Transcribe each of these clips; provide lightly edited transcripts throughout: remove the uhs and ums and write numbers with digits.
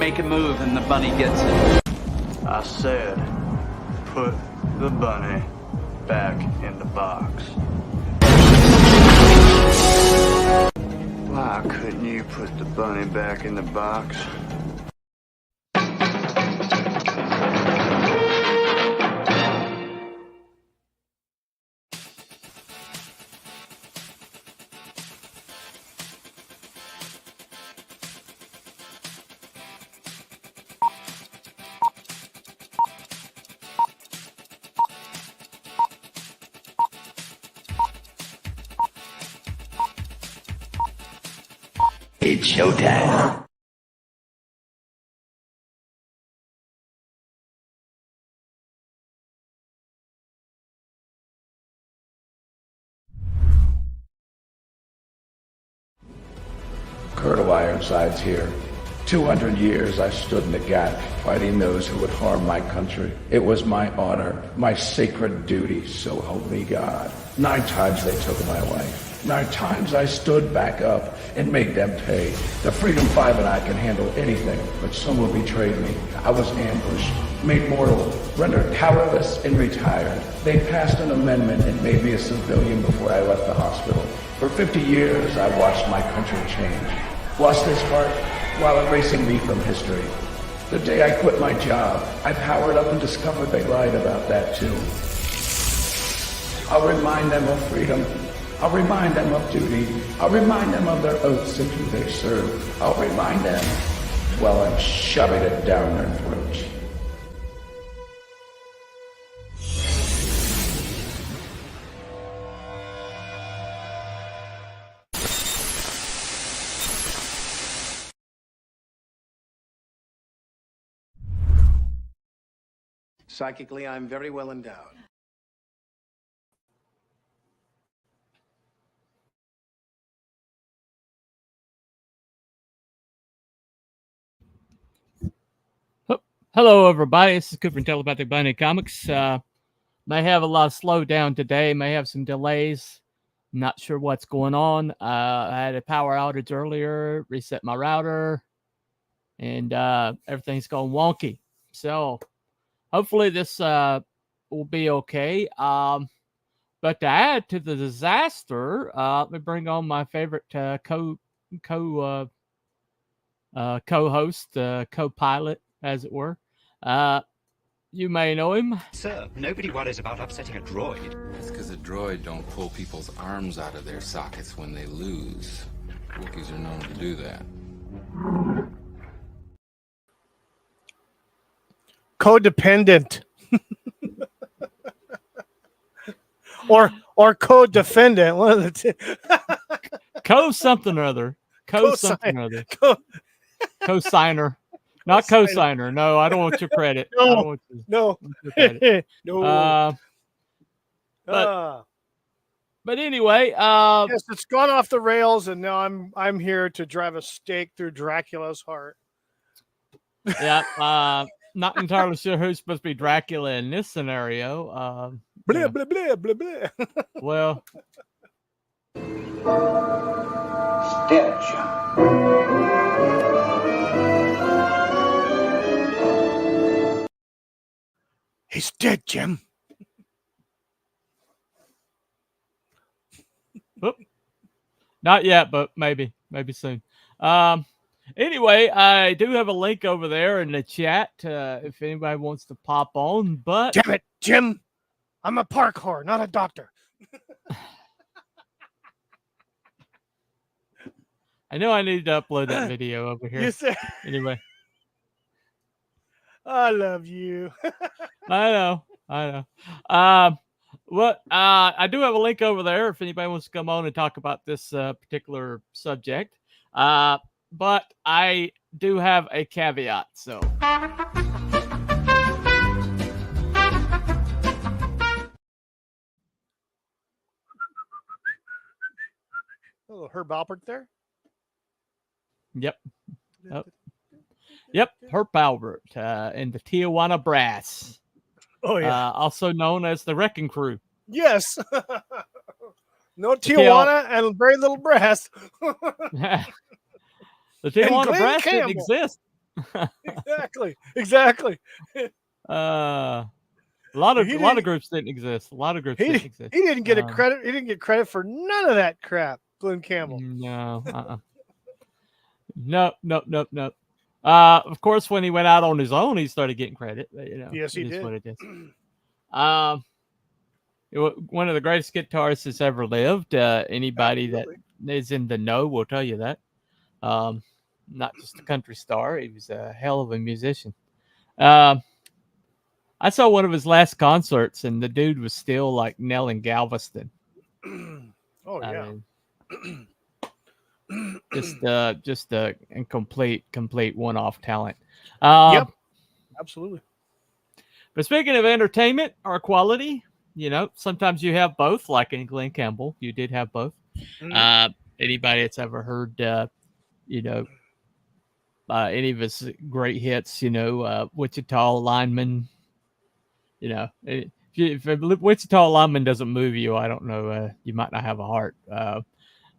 make a move and the bunny gets it. I said, put the bunny back in the box. Why couldn't you put the bunny back in the box? It's showtime. Colonel Ironside's here. 200 years I stood in the gap, fighting those who would harm my country. It was my honor, my sacred duty, so help me God. 9 times they took my life. 9 times I stood back up and made them pay. The Freedom 5 and I can handle anything, but someone betrayed me. I was ambushed, made mortal, rendered powerless, and retired. They passed an amendment and made me a civilian before I left the hospital. For 50 years, I watched my country change. Lost its heart while erasing me from history. The day I quit my job, I powered up and discovered they lied about that too. I'll remind them of freedom. I'll remind them of duty. I'll remind them of their oaths and who they serve. I'll remind them while I'm shoving it down their throats. Psychically, I'm very well endowed. Hello, everybody. This is Cooper from Telepathic Bunny Comics. May have a lot of slowdown today. May have some delays. Not sure what's going on. I had a power outage earlier. Reset my router, and everything's going wonky. So hopefully this will be okay. But to add to the disaster, let me bring on my favorite co-host, co-pilot, as it were. You may know him. Sir, nobody worries about upsetting a droid. That's because a droid don't pull people's arms out of their sockets when they lose. Wookiees are known to do that. Codependent. or co-defendant. One of the two. Co-something or other. Co-something or other. Co-signer. Not co-signer. No, I don't want your credit. No. I don't want your credit. No. But anyway, yes, it's gone off the rails, and now I'm here to drive a stake through Dracula's heart. Yeah, not entirely sure who's supposed to be Dracula in this scenario. Blah, blah, blah, blah, blah. Well, Stitch. He's dead, Jim. not yet, but maybe soon. Anyway, I do have a link over there in the chat if anybody wants to pop on. But damn it, Jim, I'm a park whore, not a doctor. I know I need to upload that video over here. You said anyway. I love you. I know. I do have a link over there if anybody wants to come on and talk about this particular subject. But I do have a caveat. So, oh, Herb Alpert there. Yep. Yep, Herb Albert in the Tijuana Brass. Oh, yeah. Also known as the Wrecking Crew. Yes. No Tijuana and very little brass. The Tijuana Brass didn't exist. Exactly. A lot He of didn't. groups didn't exist. A lot of groups He didn't exist. he didn't get a credit. He didn't get credit for none of that crap. Glenn Campbell. No, nope, nope, nope, nope. Of course, when he went out on his own, he started getting credit. But, Yes, he it is did. what it is. One of the greatest guitarists that's ever lived. Anybody Absolutely. that is in the know will tell you that. Not just a country star; he was a hell of a musician. I saw one of his last concerts, and the dude was still like nailing Galveston. Oh I yeah. mean, just a complete one-off talent. Yep. Absolutely. But speaking of entertainment or quality, sometimes you have both. Like in Glenn Campbell, you did have both. Anybody that's ever heard, any of his great hits, Wichita Lineman. If Wichita Lineman doesn't move you, I don't know. You might not have a heart.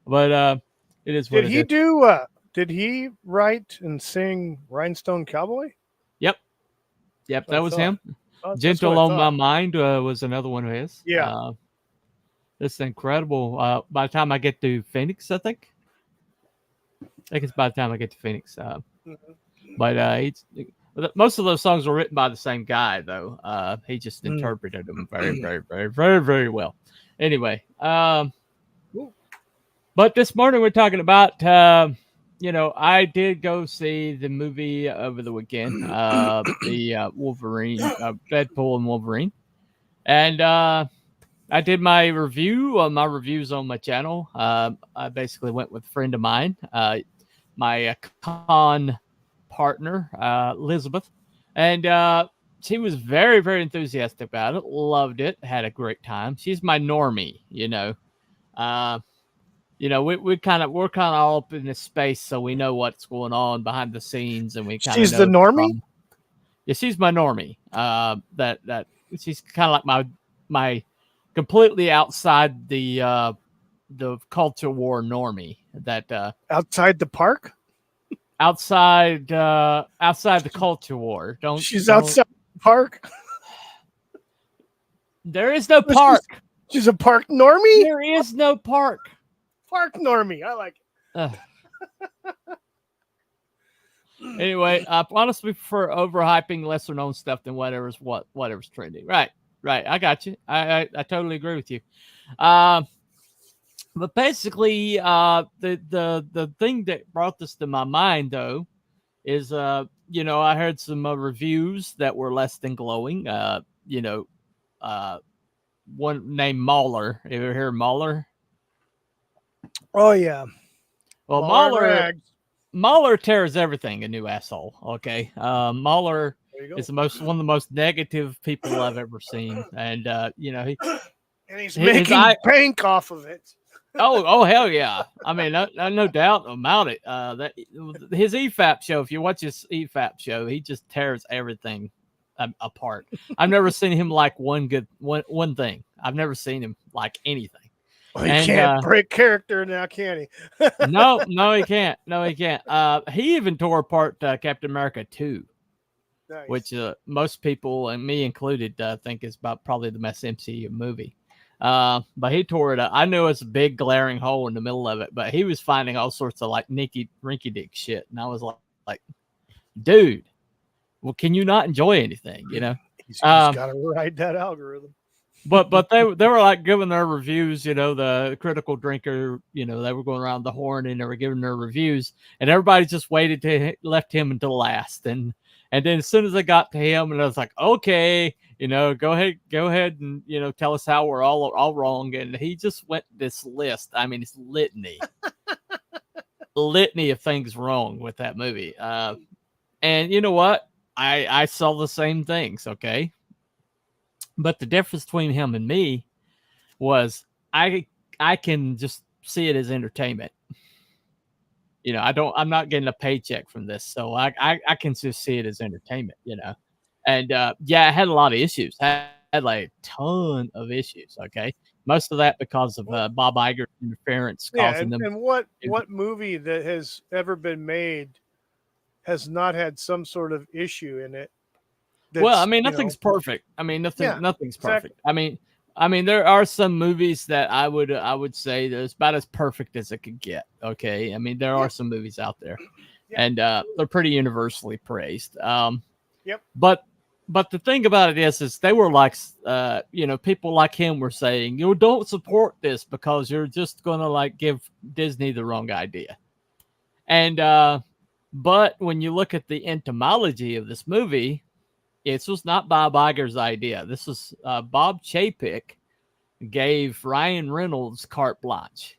But it is what Did it he is. do? Did he write and sing "Rhinestone Cowboy"? Yep, That's what that I was thought. him. That's Gentle what I on My thought. Mind was another one of his. Yeah. It's incredible. By the time I get to Phoenix, I think it's by the time I get to Phoenix. But most of those songs were written by the same guy, though. He just interpreted them very, very, very, very, very well. Anyway, but this morning we're talking about, I did go see the movie over the weekend, the Wolverine, Deadpool and Wolverine, and I did my reviews on my channel. I basically went with a friend of mine, my con partner, Elizabeth, and she was very, very enthusiastic about it. Loved it. Had a great time. She's my normie, we're kind of all up in this space, so we know what's going on behind the scenes, and we kind of She's know the normie. Yeah, she's my normie. That she's kind of like my completely outside the culture war normie. That Outside the park. outside the culture war. She's outside the park. There is no park. She's a park normie. There is no park. Park normie. I like it. Anyway, I honestly prefer overhyping lesser known stuff than whatever's trending. Right. I got you. I totally agree with you. But basically, the thing that brought this to my mind, though, is I heard some reviews that were less than glowing. One named Mahler. You ever hear of Mahler? Oh yeah. Well, Mahler tears everything a new asshole. Okay, Mahler is one of the most negative people I've ever seen, and and he's making bank off of it. Oh hell yeah! I mean, no doubt about it. That his EFAP show. If you watch his EFAP show, he just tears everything apart. I've never seen him like one thing. I've never seen him like anything. Well, he can't break character now, can he? No, he can't. No, he can't. He even tore apart Captain America 2, nice. Which most people, and me included, think is probably the best MCU movie. But he tore it up. I knew it was a big glaring hole in the middle of it, but he was finding all sorts of like rinky-dink shit, and I was like, dude, well, can you not enjoy anything? He's got to ride that algorithm. But they were like giving their reviews, the critical drinker, they were going around the horn and they were giving their reviews, and everybody just left him until last, and then as soon as I got to him, and I was like, okay, go ahead and tell us how we're all wrong, and he just went this list. I mean, it's litany of things wrong with that movie, and you know what? I saw the same things, okay. But the difference between him and me was I can just see it as entertainment. I'm not getting a paycheck from this, so I can just see it as entertainment, And I had a lot of issues. I had like a ton of issues. Okay, most of that because of Bob Iger's interference causing them. And what movie that has ever been made has not had some sort of issue in it. Well, I that's, mean, you nothing's know, perfect. I mean, Yeah, nothing's exactly. perfect. I mean, there are some movies that I would say that's about as perfect as it could get. Okay, I mean, there are some movies out there, Yeah, and they're pretty universally praised. Yep. But the thing about it is they were like, you know, people like him were saying, you don't support this because you're just gonna like give Disney the wrong idea. And but when you look at the etymology of this movie, it was not Bob Iger's idea. This was Bob Chapek gave Ryan Reynolds carte blanche.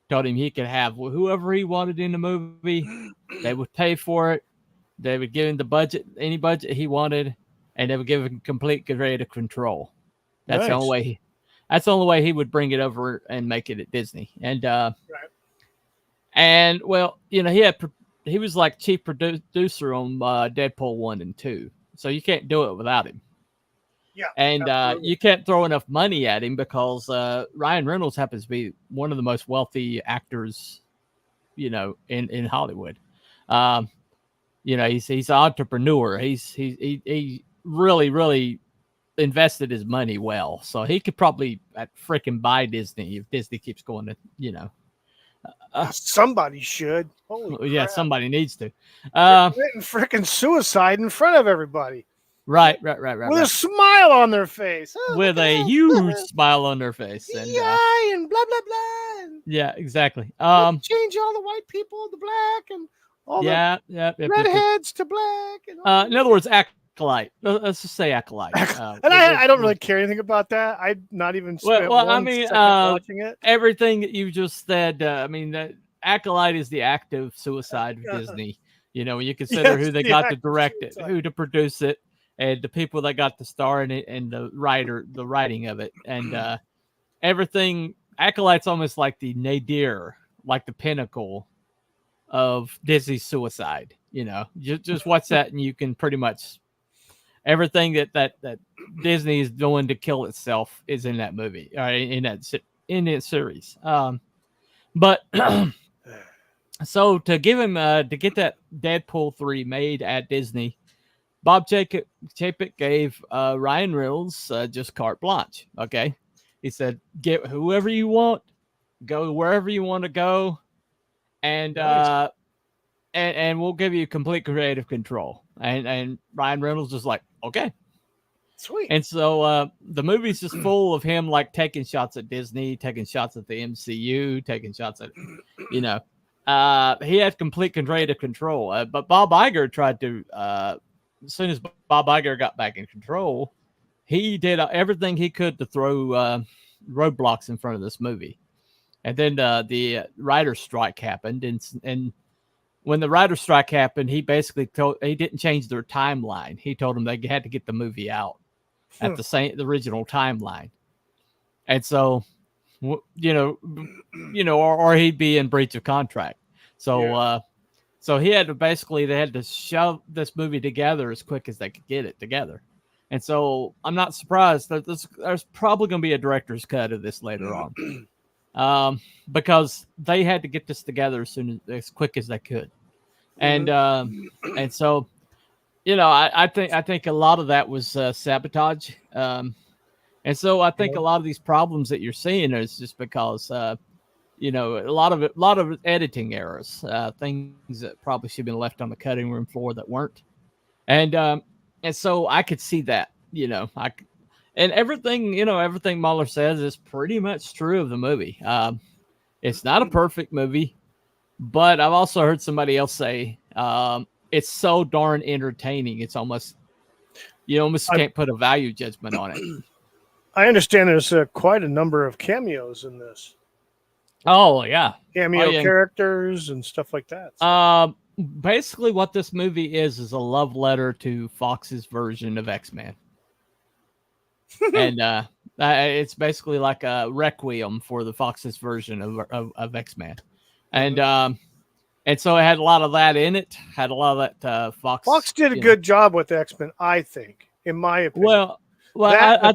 Told him he could have whoever he wanted in the movie. They would pay for it. They would give him the budget, any budget he wanted, and they would give him complete creative control. That's the Nice. only way. That's the only way he would bring it over and make it at Disney. And well, you know, he was like chief producer on Deadpool 1 and 2. So you can't do it without him. Yeah. And absolutely. you can't throw enough money at him because Ryan Reynolds happens to be one of the most wealthy actors, you know, in Hollywood. You know, he's an entrepreneur. He really invested his money well. So he could probably freaking buy Disney if Disney keeps going to, you know. Somebody should. Holy Yeah, crap. somebody needs to. Committing freaking suicide in front of everybody. Right. With a smile on their face. Oh, With a huge smile on their face. And, and blah, blah, blah. And yeah, exactly. change all the white people to black and all yeah, the redheads to black. And in other words, acolyte. Let's just say acolyte. and I don't really care anything about that. I'd not even spent well, one I mean, second watching it. Everything that you just said, I mean, that acolyte is the active suicide of Disney. You know, when you consider who they got to direct it, who to produce it, and the people that got to star in it, and the writing of it, and everything. Acolyte's almost like the nadir, like the pinnacle of Disney's suicide. You know, just watch that, and you can pretty much everything that Disney is doing to kill itself is in that movie, or in that series. But so to give him to get that Deadpool 3 made at Disney, Bob Chapek gave Ryan Reynolds just carte blanche. Okay, he said, "Get whoever you want, go wherever you want to go, and and we'll give you complete creative control." And Ryan Reynolds was like, "Okay." Sweet. And so the movie's just full of him like taking shots at Disney, taking shots at the MCU, taking shots at, you know, he had complete creative control. But Bob Iger tried to, as soon as Bob Iger got back in control, he did everything he could to throw roadblocks in front of this movie. And then the writer's strike happened. And when the writer's strike happened, he basically he didn't change their timeline. He told them they had to get the movie out at the original timeline. And so, you know, or he'd be in breach of contract. So, so they had to shove this movie together as quick as they could get it together. And so I'm not surprised that there's probably going to be a director's cut of this later on. Because they had to get this together as quick as they could. And, and so, you know, I think a lot of that was sabotage. And so I think a lot of these problems that you're seeing is just because, you know, a lot of editing errors, things that probably should have been left on the cutting room floor that weren't. And so I could see that, you know, and everything Mueller says is pretty much true of the movie. It's not a perfect movie, but I've also heard somebody else say, it's so darn entertaining. It's almost, you almost can't put a value judgment on it. I understand there's quite a number of cameos in this. Oh yeah, Cameo characters and stuff like that. Basically, what this movie is a love letter to Fox's version of X-Men, and it's basically like a requiem for the Fox's version of X-Men, and so it had a lot of that in it. Had a lot of that Fox did a good job with X-Men, I think, in my opinion. Well, I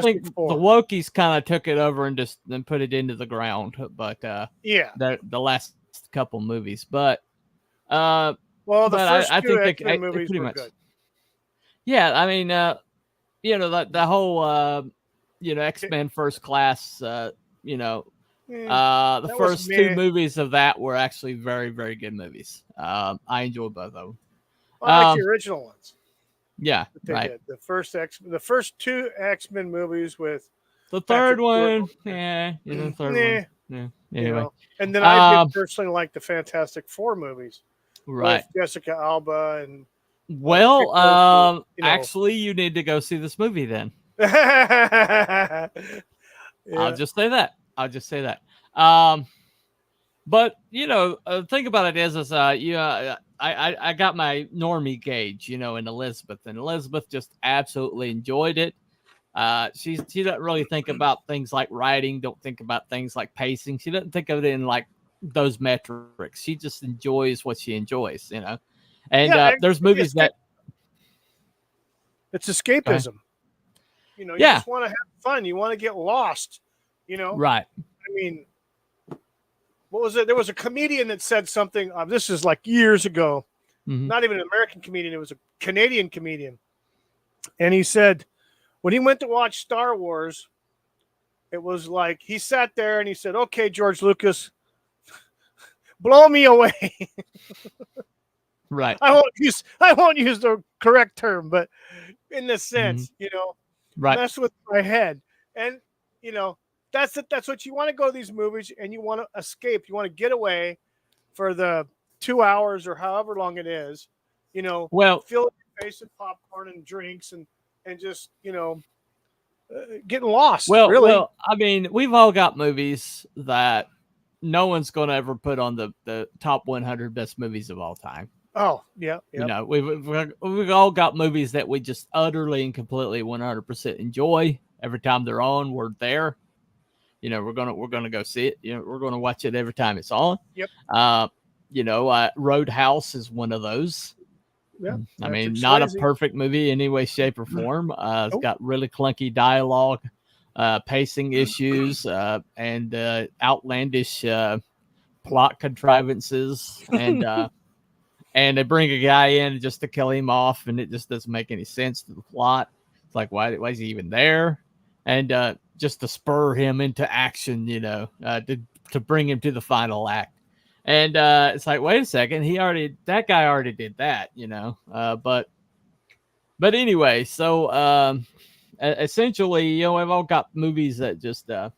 think the Four. Wokies kind of took it over and just then put it into the ground. But yeah, the last couple movies, but Well, the but first I two think X-Men they movies pretty were much. good. Yeah, I mean, the whole X-Men First Class, you know, the That was first two meh. movies of that were actually very, very good movies. I enjoyed both of them. I like the original ones Yeah, that they right. did. The first two X-Men movies with The Patrick third one, Stewart. yeah, the third Nah, one, yeah. you Anyway, know. And then I did um, personally like the Fantastic Four movies right. with Jessica Alba and Well, you know. actually, you need to go see this movie then. Yeah. I'll just say that. But the thing about it is I got my normie gauge, in Elizabeth, and Elizabeth just absolutely enjoyed it. She doesn't really think about things like writing, don't think about things like pacing. She doesn't think of it in like those metrics. She just enjoys what she enjoys, And Yeah, there's movies that it's escapism. You Yeah. just want to have fun. You want to get lost. Right. I mean, what was it? There was a comedian that said something. This is like years ago. Mhm. Not even an American comedian. It was a Canadian comedian. And he said, when he went to watch Star Wars, it was like he sat there and he said, "Okay, George Lucas, blow me away." Right. I won't use the correct term, but in the sense, Right. mess with my head. And that's it. That's what you want to go to these movies, and you want to escape. You want to get away for the 2 hours or however long it is. Well, fill your face with popcorn and drinks and just getting lost. Really. Well, I mean, we've all got movies that no one's going to ever put on the top 100 best movies of all time. Oh, yeah. Yep. We've all got movies that we just utterly and completely 100% enjoy. Every time they're on, we're there. We're gonna go see it. We're gonna watch it every time it's on. Yep. Roadhouse is one of those. Yeah. I mean, not a perfect movie in any way, shape, or form. It's got really clunky dialogue, pacing issues, and outlandish plot contrivances, and they bring a guy in just to kill him off, and it just doesn't make any sense to the plot. It's like, why is he even there? And just to spur him into action, to bring him to the final act. And it's like, wait a second, that guy already did that, but anyway, so essentially, we've all got movies that just, I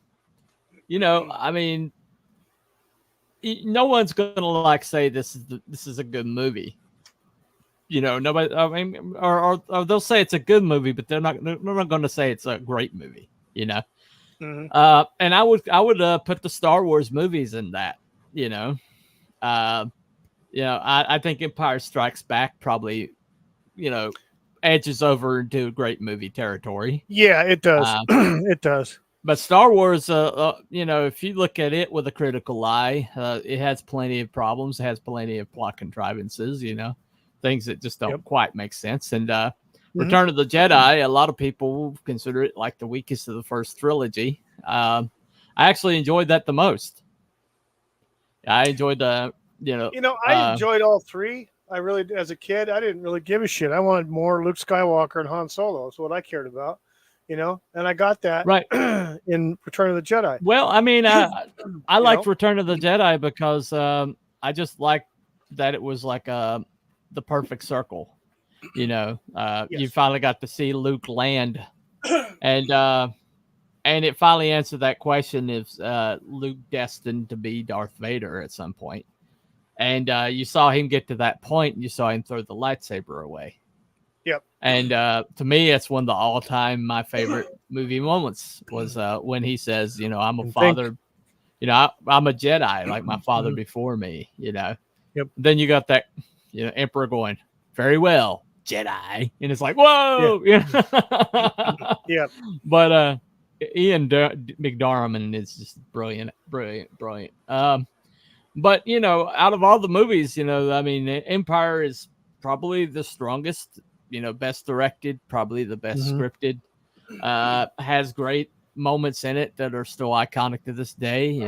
mean, no one's gonna say this is a good movie. Nobody. I mean, or they'll say it's a good movie, but they're not going to say it's a great movie. Mhm. And I would put the Star Wars movies in that. I think Empire Strikes Back probably, edges over into great movie territory. Yeah, it does. It does. But Star Wars, if you look at it with a critical eye, it has plenty of problems. It has plenty of plot contrivances, things that just don't quite make sense. And Return of the Jedi, a lot of people consider it like the weakest of the first trilogy. I actually enjoyed that the most. I enjoyed I enjoyed all three. I really, as a kid, I didn't really give a shit. I wanted more Luke Skywalker and Han Solo. That's what I cared about, and I got that right in Return of the Jedi. Well, I mean, I liked Return of the Jedi because I just liked that it was like the perfect circle. Yes. You finally got to see Luke land, and it finally answered that question: is Luke destined to be Darth Vader at some point? And you saw him get to that point, and you saw him throw the lightsaber away. Yep. And to me, it's one of the all-time my favorite movie moments was when he says, "I'm a father, I'm a Jedi, like my father before me." Yep. Then you got that, Emperor going, "Very well, Jedi," and it's like, whoa. Yeah. But Ian McDiarmid is just brilliant. But out of all the movies, I mean, Empire is probably the strongest, best directed, probably the best scripted, has great moments in it that are still iconic to this day.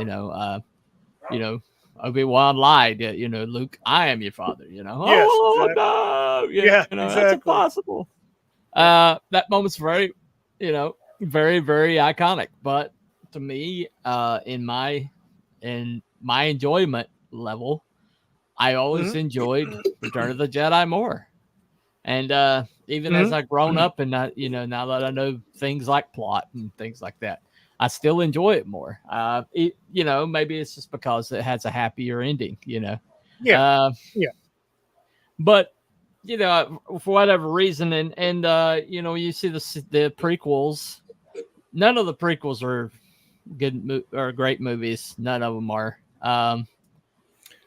Obi-Wan lied, Luke, I am your father, Yes, oh, exactly. no, Yeah, that's exactly. impossible. That moment's very, very, very iconic. But to me, in my enjoyment level, I always enjoyed Return of the Jedi more. And even as I've grown up and now that I know things like plot and things like that, I still enjoy it more. Maybe it's just because it has a happier ending, Yeah. Yeah. But for whatever reason, and you see the prequels. None of the prequels are good or great movies. None of them are.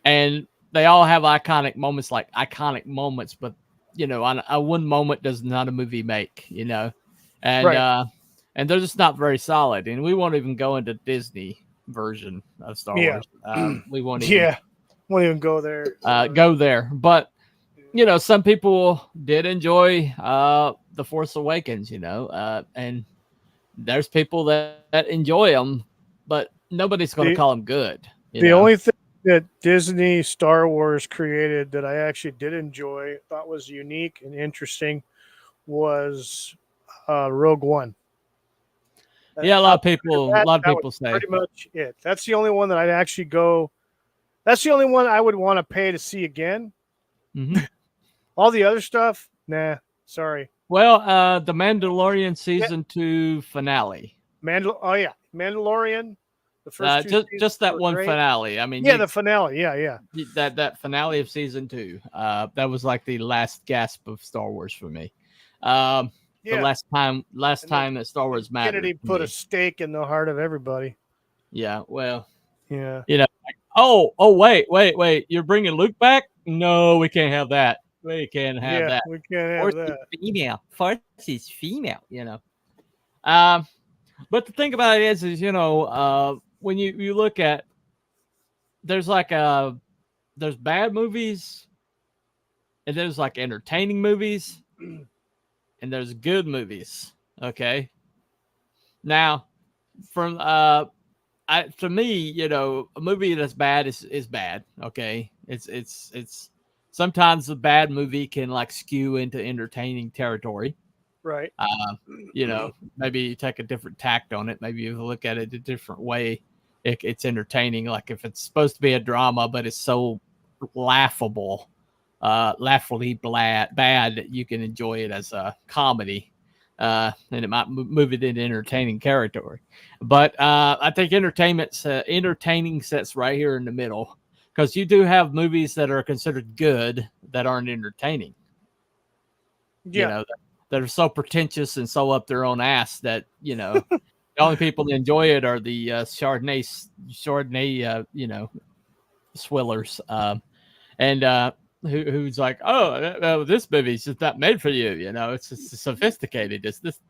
And they all have iconic moments, but on a one moment does not a movie make, and Right. and they're just not very solid. And we won't even go into Disney version of Star Yeah. Wars. We won't even won't even go there. go there. But some people did enjoy The Force Awakens, and there's people that enjoy them, but nobody's going to call them good. The only thing that Disney Star Wars created that I actually did enjoy, thought was unique and interesting, was Rogue One. Yeah, a lot of people say pretty much it. That's the only one that I'd actually go. That's the only one I would want to pay to see again. Mm-hmm. All the other stuff, nah, sorry. Well, the Mandalorian season 2 finale. Mandalorian. The first just that one great. finale. I mean, the finale. Yeah. That finale of season 2. That was like the last gasp of Star Wars for me. The last time that Star Wars mattered. Kennedy put a stake in the heart of everybody. Yeah. Well. Yeah. Wait. You're bringing Luke back? No, we can't have that. We can't have that. We can't have that. Female. Force is female. But the thing about it is when you look at, there's there's bad movies, and there's like entertaining movies, and there's good movies. Okay. Now, from to me, a movie that's bad is bad. Okay. It's sometimes the bad movie can like skew into entertaining territory. Right. Maybe you take a different tact on it. Maybe you look at it a different way. It's entertaining. Like if it's supposed to be a drama, but it's so laughably bad that you can enjoy it as a comedy. And it might move it into entertaining territory. But I think entertaining sits right here in the middle, because you do have movies that are considered good that aren't entertaining. Yeah. That are so pretentious and so up their own ass that, the only people that enjoy it are the Chardonnay, swillers. And who's like, oh, this movie's just not made for you. It's just sophisticated. It's this,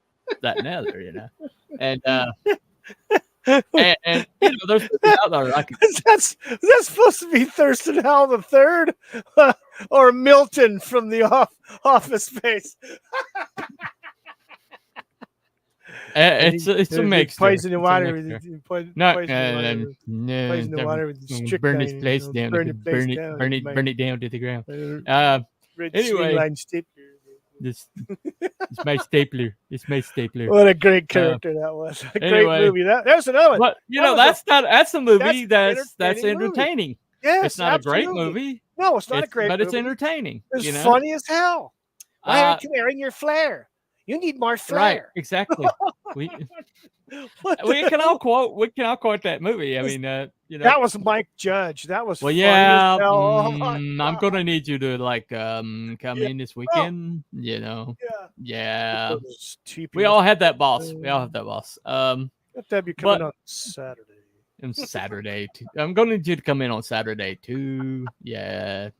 that, and the other, And, and there's out there like that's supposed to be Thurston Howell the Third, or Milton from the Office Space. It's a mix. Poison the water. Poison the water with strychnine. Burn this place down. Burn it down to the ground. Anyway, this it's my stapler. It's my stapler. What a great character that was. A great movie. There's another one. But that's a movie that's entertaining. Yes, it's not a great movie. No, it's not a great movie. But it's entertaining. It's funny as hell. Why aren't you wearing your flair? You need more flair. Right, exactly. we can all quote that movie. I mean, that was Mike Judge. That was funny as hell. I'm gonna need you to come in this weekend. Yeah. We all had that boss. That'd be coming on Saturday. On Saturday too. I'm gonna need you to come in on Saturday too. Yeah.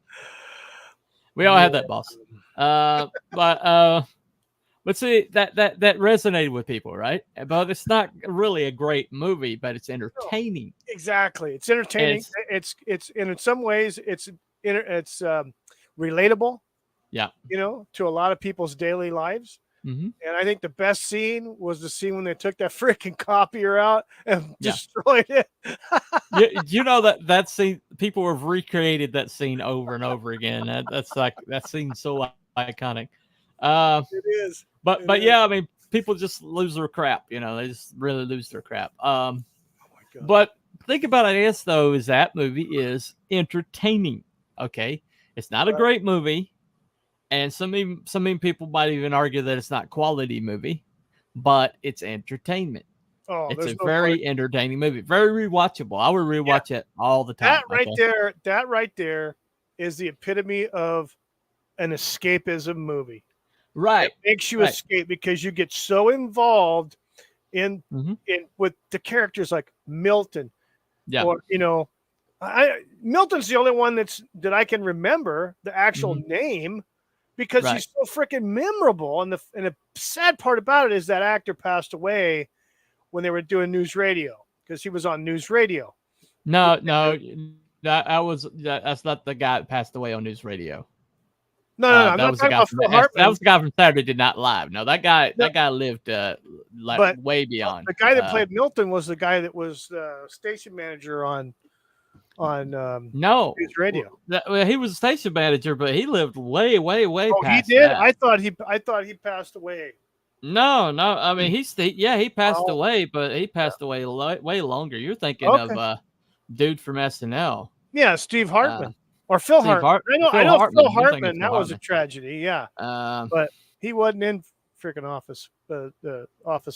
We all had that boss. But see, that resonated with people, right? But it's not really a great movie, but it's entertaining. No, exactly, it's entertaining. It's and in some ways it's relatable. Yeah, to a lot of people's daily lives. Mm-hmm. And I think the best scene was the scene when they took that freaking copier out and Yeah. destroyed it. You know that scene. People have recreated that scene over and over again. That scene's so iconic. It is. But yeah, I mean, people just lose their crap. You know, they just really lose their crap. Oh my God. But think about it as though is that movie is entertaining. Okay, it's not a great movie, and some people might even argue that it's not quality movie, but it's entertainment. Oh, It's there's a no very question. entertaining movie, very rewatchable. I would rewatch it all the time. That right there is the epitome of an escapism movie. Right. It makes you right. escape because you get so involved in Mhm. with the characters like Milton. Yeah. Or Milton's the only one that I can remember the actual name because Right. he's so freaking memorable. And the sad part about it is that actor passed away when they were doing news radio because he was on news radio. No, that's not the guy that passed away on news radio. No. I'm that not was the talking guy about from Phil Hartman. that was the guy from Saturday Night Live. No, that guy lived But way beyond. The guy that played Milton was the guy that was station manager on no news radio. Well, he was a station manager, but he lived way Oh, past he did. that. I thought he passed away. No. I mean, he passed Oh. away, but he passed away way longer. You're thinking Okay. of dude from SNL. Yeah, Steve Hartman or Phil Steve Hartman. I Phil know Hartman. Phil You're thinking Hartman. Phil That was a Hartman. tragedy. Yeah, but he wasn't in freaking Office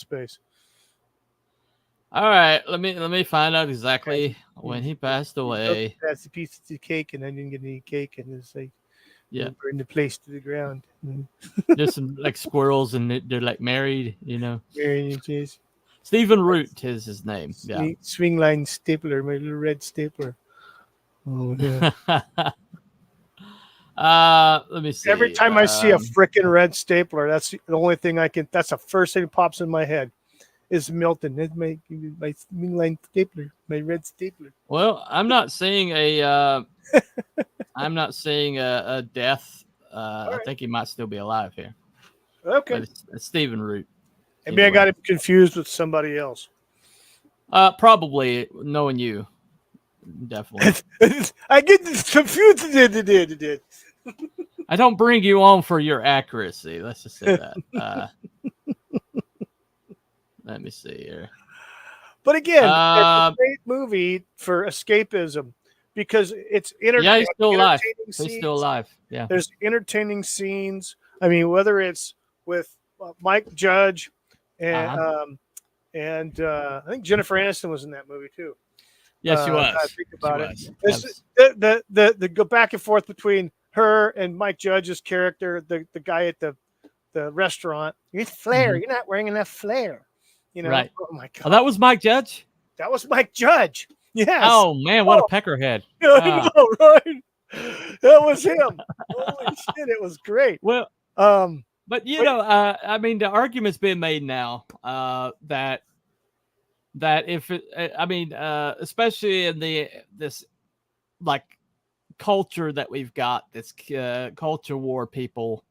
Space. All right, let me find out exactly when he passed away. That's a piece of cake, and I didn't get any cake, and it's like, Yeah, burn the place to the ground. there's some like squirrels, and they're like married. You know, Very nice. Stephen Root is his name. Yeah. Swing line stapler, my little red stapler. Oh yeah. Let me see. Every time I see a freaking red stapler, that's the only thing I can. That's the first thing that pops in my head. Is Milton? That's my swing line stapler, my red stapler. Well, I'm not seeing a death. I think he might still be alive here. Okay. But it's Stephen Root. Maybe I got him confused with somebody else. Probably knowing you, definitely. I get confused. I don't bring you on for your accuracy. Let's just say that. Let me see here. But again, it's a great movie for escapism because it's Yeah, he's still alive. scenes. He's still alive. Yeah. There's entertaining scenes. I mean, whether it's with Mike Judge and I think Jennifer Aniston was in that movie too. Yes, she was. I think about it. The go back and forth between her and Mike Judge's character, the guy at the restaurant. It's flair. You're not wearing enough flair. You know. Right. Oh my God. Oh, that was Mike Judge? That was Mike Judge. Yes. Oh man, what a peckerhead. I know, right? That was him. Holy shit, it was great. Well, but you know, I mean, the argument's being made now that if it, I mean, especially in this like culture that we've got, this culture war people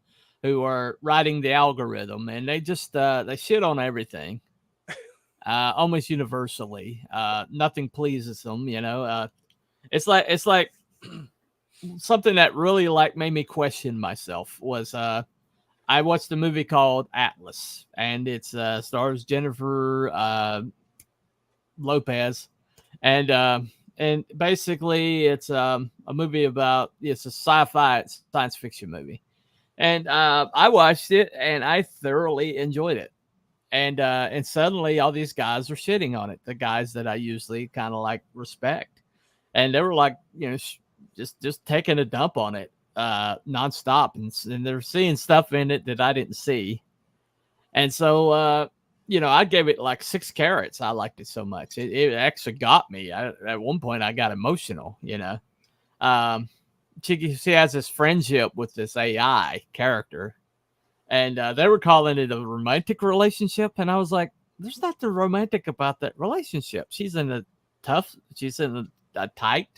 who are writing the algorithm, and they just they shit on everything. Almost universally, nothing pleases them. You know, it's like something that really like made me question myself was I watched a movie called Atlas, and it's stars Jennifer Lopez, and basically it's a movie about it's a sci-fi science fiction movie, and I watched it and I thoroughly enjoyed it. And suddenly all these guys are shitting on it. The guys that I usually kind of like respect, and they were like, you know, just taking a dump on it nonstop, and they're seeing stuff in it that I didn't see. And so, you know, I gave it like 6 carrots. I liked it so much. It actually got me. At one point, I got emotional. You know, she has this friendship with this AI character. And they were calling it a romantic relationship. And I was like, there's nothing romantic about that relationship. She's in a tight,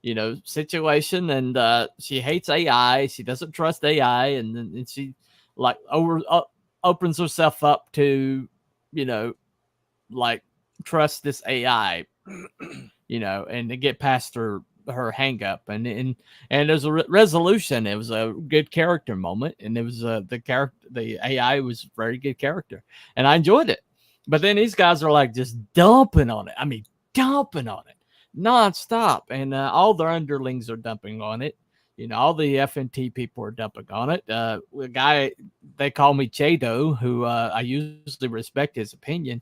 you know, situation. And she hates AI. She doesn't trust AI. And she like opens herself up to, like trust this AI, and to get past her hang up, and there's a resolution. It was a good character moment, and it was the AI was a very good character, and I enjoyed it. But then these guys are like just dumping on it. I mean, dumping on it nonstop, and all their underlings are dumping on it. All the FNT people are dumping on it. A guy, they call me Chado, who I usually respect his opinion,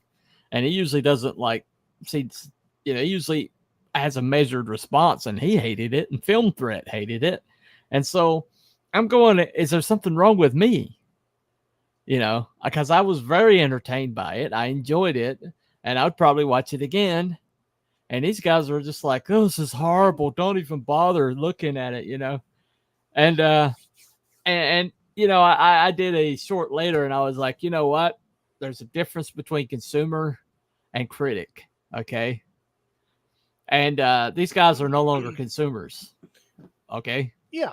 and he usually doesn't he usually has a measured response, and he hated it, and Film Threat hated it. And so I'm going, is there something wrong with me? Because I was very entertained by it. I enjoyed it, and I would probably watch it again. And these guys were just like, oh, this is horrible. Don't even bother looking at it, And, I did a short later, and I was like, you know what? There's a difference between consumer and critic. Okay. And these guys are no longer consumers. Okay. Yeah.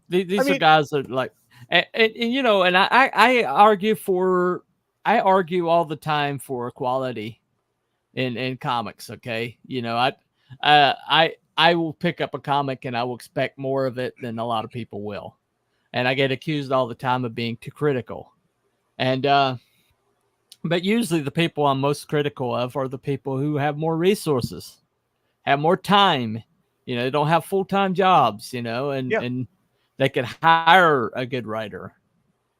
These are guys that like, and I argue all the time for equality in comics. Okay. I will pick up a comic and I will expect more of it than a lot of people will. And I get accused all the time of being too critical. And, but usually the people I'm most critical of are the people who have more resources, have more time, they don't have full-time jobs, and they could hire a good writer,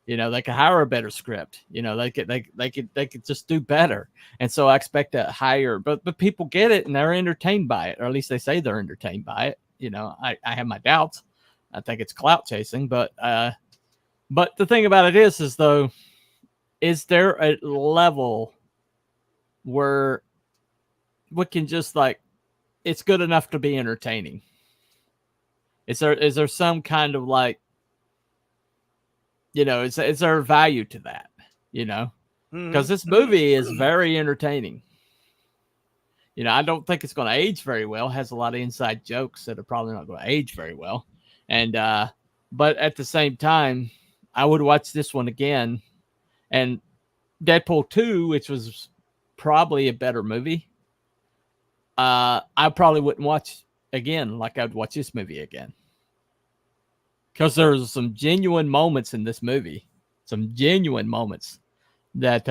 they could hire a better script, they could just do better. And so I expect a higher, but people get it and they're entertained by it, or at least they say they're entertained by it. I have my doubts. I think it's clout chasing, but the thing about it is though, is there a level where we can just it's good enough to be entertaining? Is there some kind of is there a value to that? Because this movie is very entertaining. I don't think it's going to age very well. It has a lot of inside jokes that are probably not going to age very well. And, but at the same time, I would watch this one again. And Deadpool 2, which was probably a better movie, I probably wouldn't watch again like I'd watch this movie again. Because there's some genuine moments in this movie. Some genuine moments that,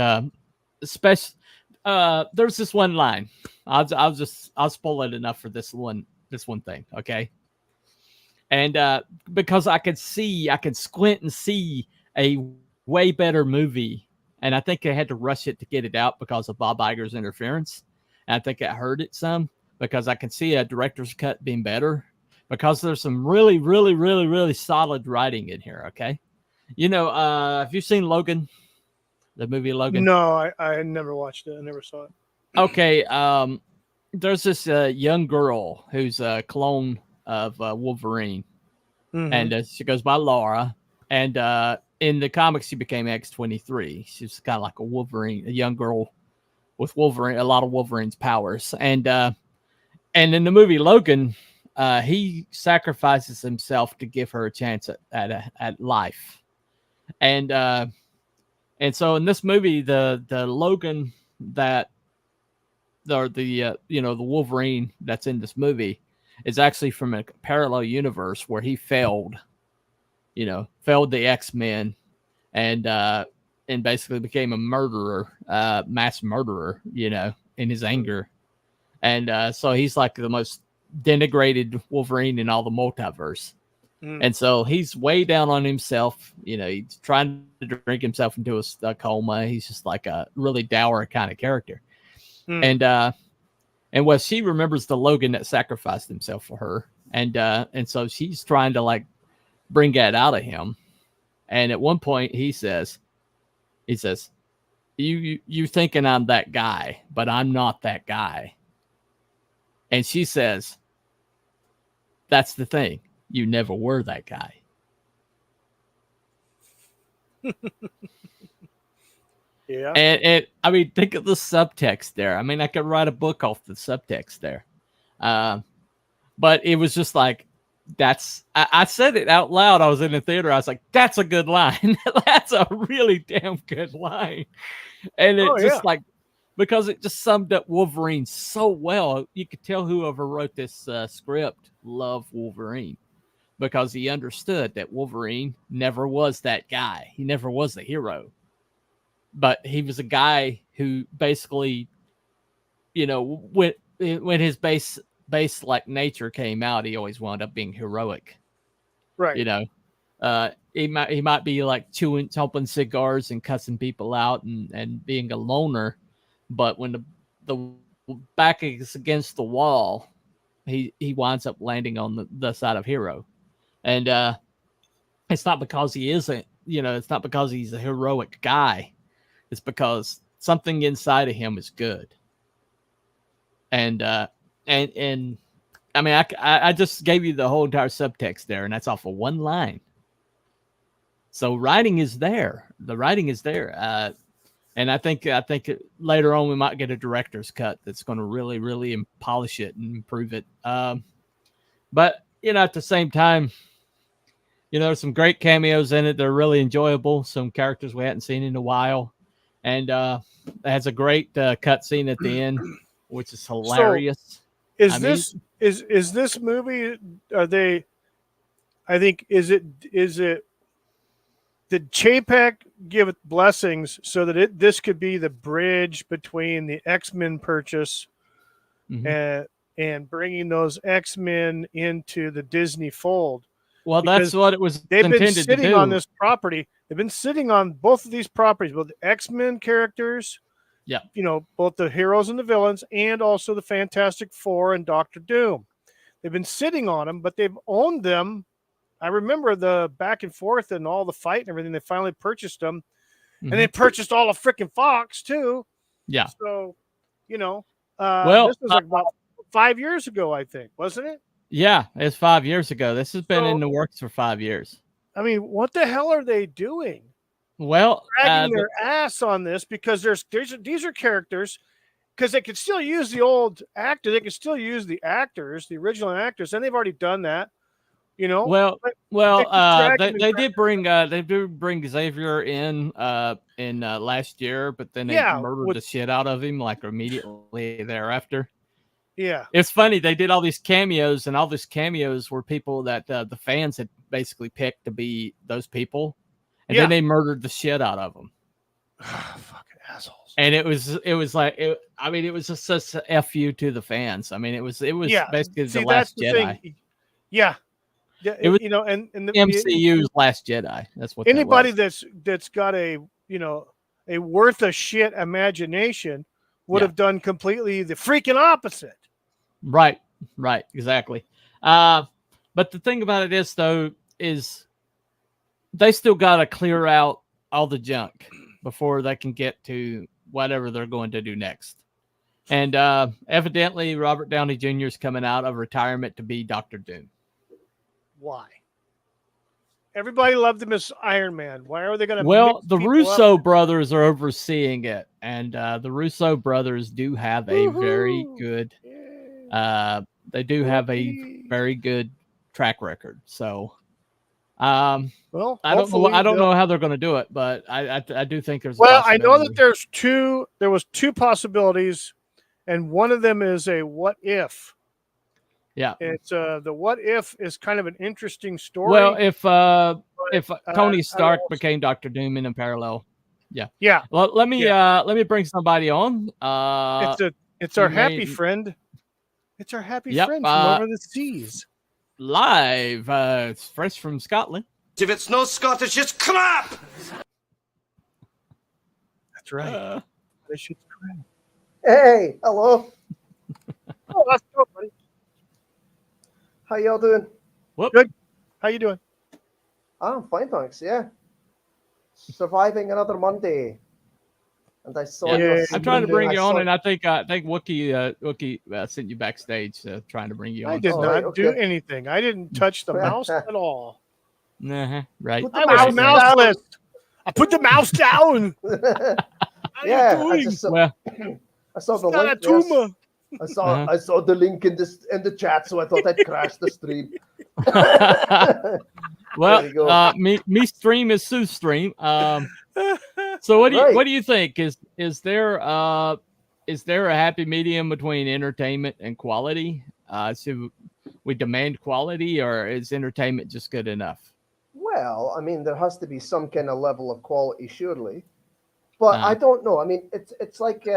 there's this one line. I'll spoil it enough for this one thing, okay? And because I could squint and see a way better movie, and I think they had to rush it to get it out because of Bob Iger's interference. And I think it hurt it some because I can see a director's cut being better because there's some really, really, really, really solid writing in here. Okay. Have you seen Logan? The movie Logan? No, I never watched it. I never saw it. Okay. There's this young girl who's a clone of Wolverine, and she goes by Laura. And in the comics, she became X-23. She's kind of like a Wolverine, a young girl with Wolverine, a lot of Wolverine's powers. And in the movie Logan, he sacrifices himself to give her a chance at life. And so in this movie, the Logan the Wolverine that's in this movie is actually from a parallel universe where he failed the X-Men and basically became a murderer, mass murderer, in his anger. And so he's like the most denigrated Wolverine in all the multiverse. And so he's way down on himself. He's trying to drink himself into a coma. He's just like a really dour kind of character. And she remembers the Logan that sacrificed himself for her. And so she's trying to bring that out of him. And at one point he says, you thinking I'm that guy, but I'm not that guy. And she says, that's the thing. You never were that guy. Yeah. And I mean, think of the subtext there. I mean, I could write a book off the subtext there. But it was just I said it out loud. I was in the theater. I was like, that's a good line. That's a really damn good line. And it just like, because it just summed up Wolverine so well. You could tell whoever wrote this script loved Wolverine, because he understood that Wolverine never was that guy. He never was the hero, but he was a guy who basically, when his base like nature came out, he always wound up being heroic. Right. He might be like chomping cigars and cussing people out and being a loner, but when the back is against the wall, he winds up landing on the side of hero. And it's not because he isn't, it's not because he's a heroic guy. It's because something inside of him is good. And I mean, I just gave you the whole entire subtext there, and that's off of one line. So writing is there. The writing is there. And I think later on we might get a director's cut that's going to really, really polish it and improve it. But at the same time, there's some great cameos in it. They're really enjoyable. Some characters we hadn't seen in a while, and it has a great cut scene at the end, which is hilarious. So is this movie? Are they? I think is it? Did Chapek give it blessings so that this could be the bridge between the X-Men purchase and bringing those X-Men into the Disney fold? Well, that's what it was. They've been intended sitting to do. on this property. They've been sitting on both of these properties, both the X-Men characters, both the heroes and the villains, and also the Fantastic Four and Doctor Doom. They've been sitting on them, but they've owned them. I remember the back and forth and all the fight and everything. They finally purchased them, and they purchased all of freaking Fox too. Yeah. So, this was like about 5 years ago, I think, wasn't it? Yeah, it's 5 years ago. This has been in the works for 5 years. I mean, what the hell are they doing? Well, dragging their ass on this, because these are characters, because they could still use the old actor. They could still use the actors, the original actors, and they've already done that. They did bring Xavier in last year, but then they murdered the shit out of him like immediately thereafter. Yeah, it's funny. They did all these cameos, and all these cameos were people that the fans had basically picked to be those people, and then they murdered the shit out of them. Fucking assholes! And it was like, it was just such a fu to the fans. I mean, it was basically the Last Jedi. Thing. Yeah. Yeah, it was and the MCU's Last Jedi. That's what anybody that's got a worth a shit imagination would have done completely the freaking opposite. Right, exactly. But the thing about it is, though, is they still got to clear out all the junk before they can get to whatever they're going to do next. And evidently, Robert Downey Jr. is coming out of retirement to be Dr. Doom. Why? Everybody loved him as Iron Man. Why are they going to? Well, the Russo brothers are overseeing it, and the Russo brothers do have a very good. They do have a very good track record. So, I don't know how they're going to do it, but I do think there's. Well, I know that there was two possibilities, and one of them is a what if. Yeah, it's the what if is kind of an interesting story. Well, if Tony Stark became Dr. Doom in a parallel, yeah. Well, let me bring somebody on. It's our happy friend. It's our happy friend from over the seas. Live, it's fresh from Scotland. If it's no Scottish, it's crap. That's right. They should crap. Hey, hello. Oh, that's good, buddy. How y'all doing? Good. How you doing? I'm fine, thanks. Yeah, surviving another Monday. And I saw. Yeah, I'm trying to bring you on, and I think Wookie sent you backstage trying to bring you on. I did not do anything. I didn't touch the mouse at all. Right. I was mouseless. I put the mouse down. Yeah, I saw the not link. a tumor. I saw the link in the chat, so I thought I'd crash the stream. Well, There you go. me stream is Sue stream. So what do you Right. what do you think? Is there a happy medium between entertainment and quality? So we demand quality, or is entertainment just good enough? Well, I mean, there has to be some kind of level of quality, surely. But I don't know. I mean, it's like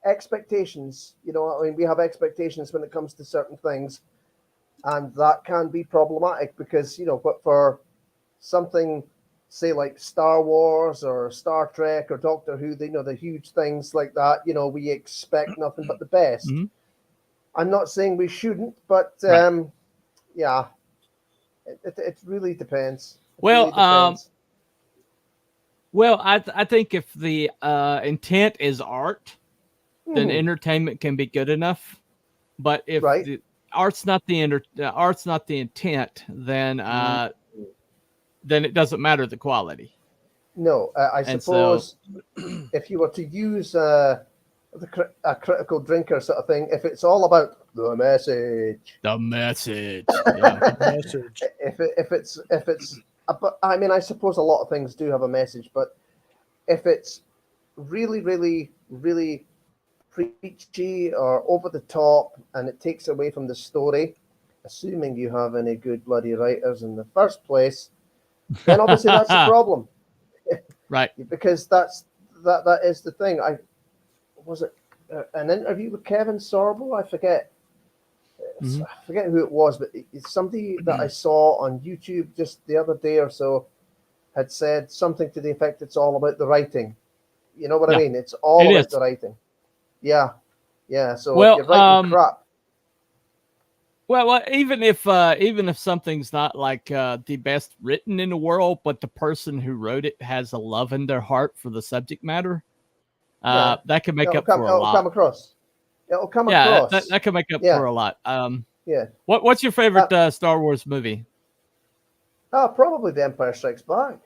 expectations. You know, I mean, we have expectations when it comes to certain things, and that can be problematic because, you know, but for something, say, like Star Wars or Star Trek or Doctor Who, they know the huge things like that. You know, we expect nothing but the best. Mm-hmm. I'm not saying we shouldn't, but yeah, it really depends. Well, I think if the intent is art, then entertainment can be good enough. But if the art's not the intent, then it doesn't matter the quality. No, I suppose if you were to use a critical drinker sort of thing, if it's all about the message, yeah. Message. if it's, but I mean, I suppose a lot of things do have a message, but if it's really, really, really preachy or over the top, and it takes away from the story, assuming you have any good bloody writers in the first place, then obviously that's a problem. Right. Because that is the thing. Was it an interview with Kevin Sorbo? I forget. I forget who it was, but it's somebody that I saw on YouTube just the other day or so had said something to the effect, it's all about the writing. You know what I mean? It's all about the writing. Yeah. Yeah. So if you're writing crap. Well, even if something's not like the best written in the world, but the person who wrote it has a love in their heart for the subject matter, that can make up for a lot. It'll come across. That can make up for a lot. Yeah. What's your favorite Star Wars movie? Probably The Empire Strikes Back.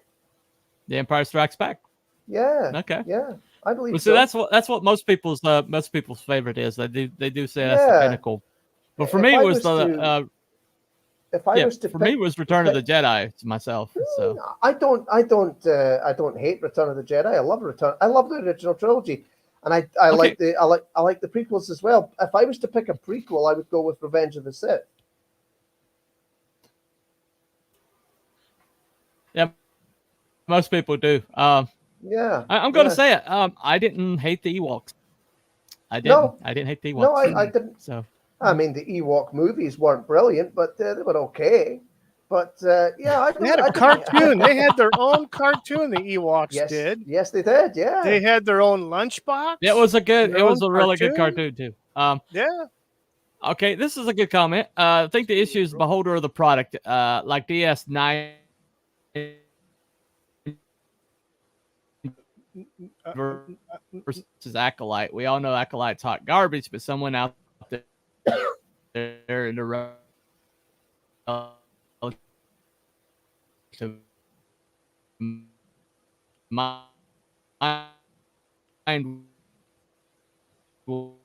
The Empire Strikes Back. Yeah. Okay. Yeah, I believe so. So that's what most people's favorite is. They do say that's the pinnacle. But for me, it was me, it was Return of the Jedi myself. So I don't hate Return of the Jedi. I love the original trilogy, and I like the prequels as well. If I was to pick a prequel, I would go with Revenge of the Sith. Yeah, most people do. I'm going to say it. I didn't hate the Ewoks. I didn't hate the Ewoks. No, I didn't. So. I mean, the Ewok movies weren't brilliant, but they were okay. But they had a cartoon. They had their own cartoon. The Ewoks did. Yes, they did. Yeah, they had their own lunchbox. It was a really good cartoon too. Yeah. Okay, this is a good comment. I think the issue is beholder of the product, like DS9 versus Acolyte. We all know Acolyte's hot garbage, but someone out there in the road to mind will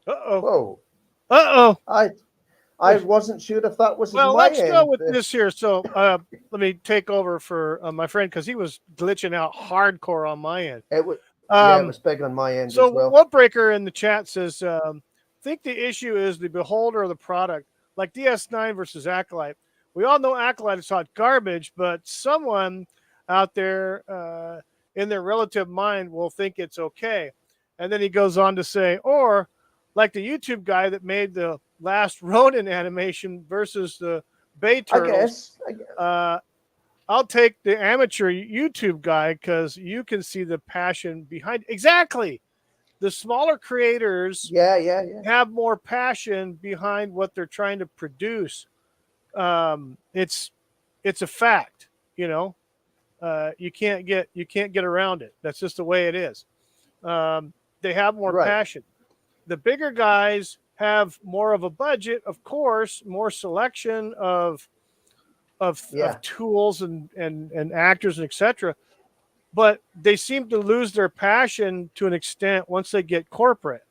Whoa. I wasn't sure if that was let's go with this here. So let me take over for my friend because he was glitching out hardcore on my end. It was big on my end so as well. Whatbreaker in the chat says, think the issue is the beholder of the product, like DS9 versus Acolyte. We all know Acolyte is hot garbage, but someone out there in their relative mind will think it's okay. And then he goes on to say, or like the YouTube guy that made the last Ronin animation versus the Bay Turtles. I guess. I'll take the amateur YouTube guy because you can see the passion behind. Exactly. The smaller creators have more passion behind what they're trying to produce. It's a fact, you know. You can't get around it. That's just the way it is. They have more passion. The bigger guys have more of a budget, of course, more selection of tools and actors and etc. But they seem to lose their passion to an extent once they get corporate.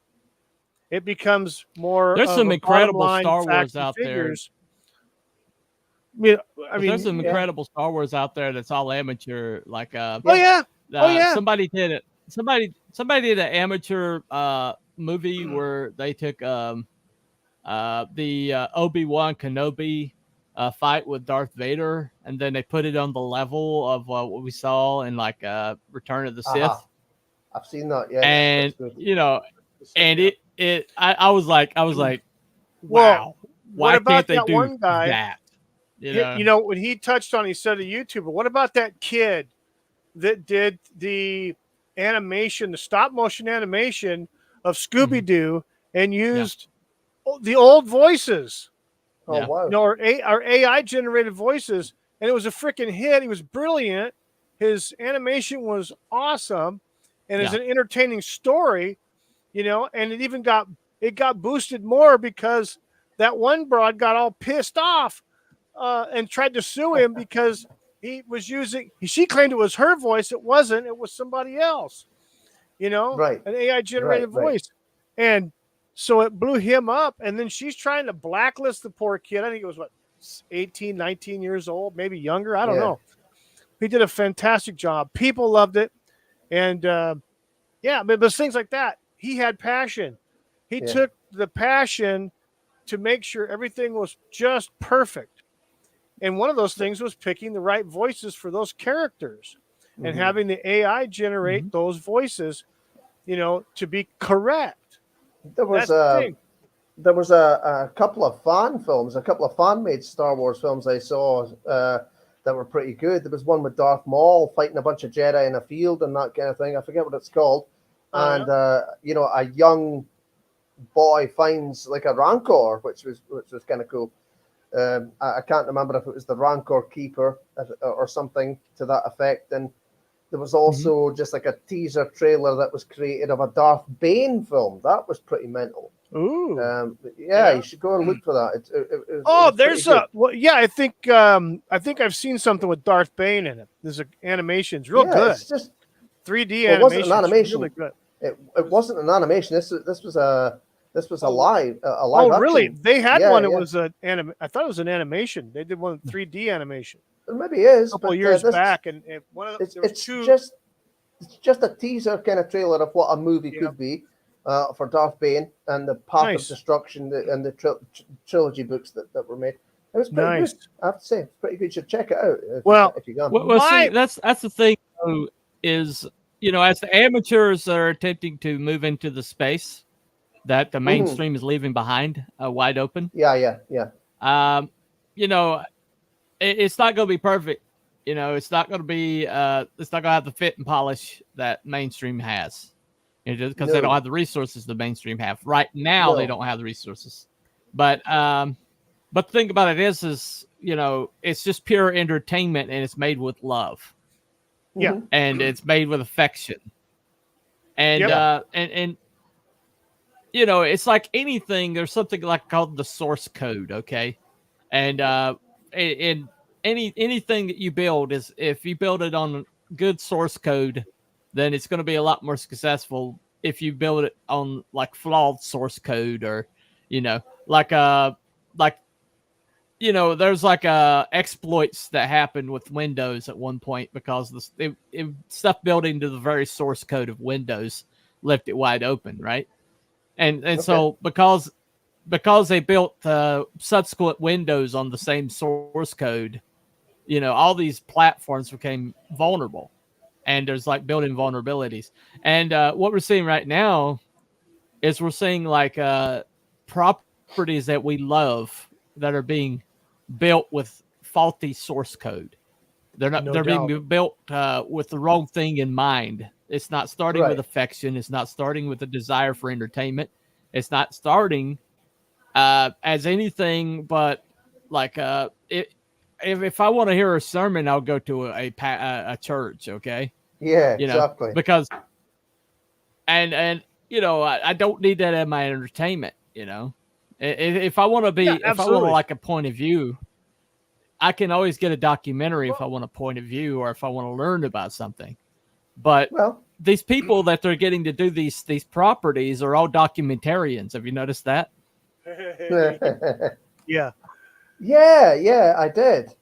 it becomes more. There's of some a incredible bottom line Star Wars facts and out there. figures. I mean, There's some incredible Star Wars out there that's all amateur. Like, Oh yeah. somebody did it. Somebody did an amateur movie where they took the Obi-Wan Kenobi fight with Darth Vader, and then they put it on the level of what we saw in like Return of the Sith. I've seen that. Yeah, And you know, and I was like, wow. Well, Why what about can't they that do one guy? that? You know, when he touched on, he said a YouTuber. What about that kid that did the animation, the stop motion animation of Scooby Doo, and used the old voices? Oh wow! You know, our AI generated voices, and it was a freaking hit. He was brilliant. His animation was awesome, and it's an entertaining story. You know, and it got boosted more because that one broad got all pissed off and tried to sue him because he was she claimed it was her voice. It wasn't. It was somebody else. You know, right? An AI generated voice, and so it blew him up. And then she's trying to blacklist the poor kid. I think it was 18, 19 years old, maybe younger. I don't know. He did a fantastic job. People loved it, and but things like that. He had passion. He took the passion to make sure everything was just perfect. And one of those things was picking the right voices for those characters and having the AI generate those voices, you know, to be correct. There was a couple of fan films, a couple of fan-made Star Wars films I saw that were pretty good. There was one with Darth Maul fighting a bunch of Jedi in a field and that kind of thing. I forget what it's called. And you know, a young boy finds like a Rancor, which was kind of cool. I can't remember if it was the Rancor Keeper or something to that effect. And there was also just like a teaser trailer that was created of a Darth Bane film. That was pretty mental. Ooh. You should go and look for that. I think I've seen something with Darth Bane in it. There's an animation. It's real good. It's just 3D animation. It wasn't an animation. Really good. It wasn't an animation. This was a live. Oh, really? Action. They had one. It was an I thought it was an animation. They did one 3D animation. It maybe is a couple years back, and one of it's just a teaser kind of trailer of what a movie could be for Darth Bane and the Path of Destruction and the trilogy books that were made. It was pretty good. I have to say, it's pretty good. You should check it out. If you can. See, that's the thing though, is, you know, as the amateurs are attempting to move into the space that the mainstream is leaving behind wide open. Yeah. You know, it's not going to be perfect. You know, it's not going to be. It's not going to have the fit and polish that mainstream has, you know, because they don't have the resources the mainstream have right now. They don't have the resources, but the thing about it is, you know, it's just pure entertainment and it's made with love. Yeah, and it's made with affection, and and you know, it's like anything. There's something like called the source code, okay, and in anything that you build is, if you build it on good source code, then it's going to be a lot more successful. If you build it on like flawed source code, or you know, like you know, there's like exploits that happened with Windows at one point because stuff built into the very source code of Windows left it wide open, right? And so because they built subsequent Windows on the same source code, you know, all these platforms became vulnerable, and there's like built-in vulnerabilities. And what we're seeing right now is we're seeing like properties that we love that are being built with faulty source code. They're being built with the wrong thing in mind. It's not starting with affection. It's not starting with a desire for entertainment. It's not starting as anything but like if I want to hear a sermon, I'll go to a church. Okay. Yeah, you know, exactly. Because and you know, I don't need that in my entertainment. You know, if I want to be, if I want like a point of view, I can always get a documentary if I want a point of view or if I want to learn about something. But these people that they're getting to do these properties are all documentarians. Have you noticed that? Yeah. Yeah, I did.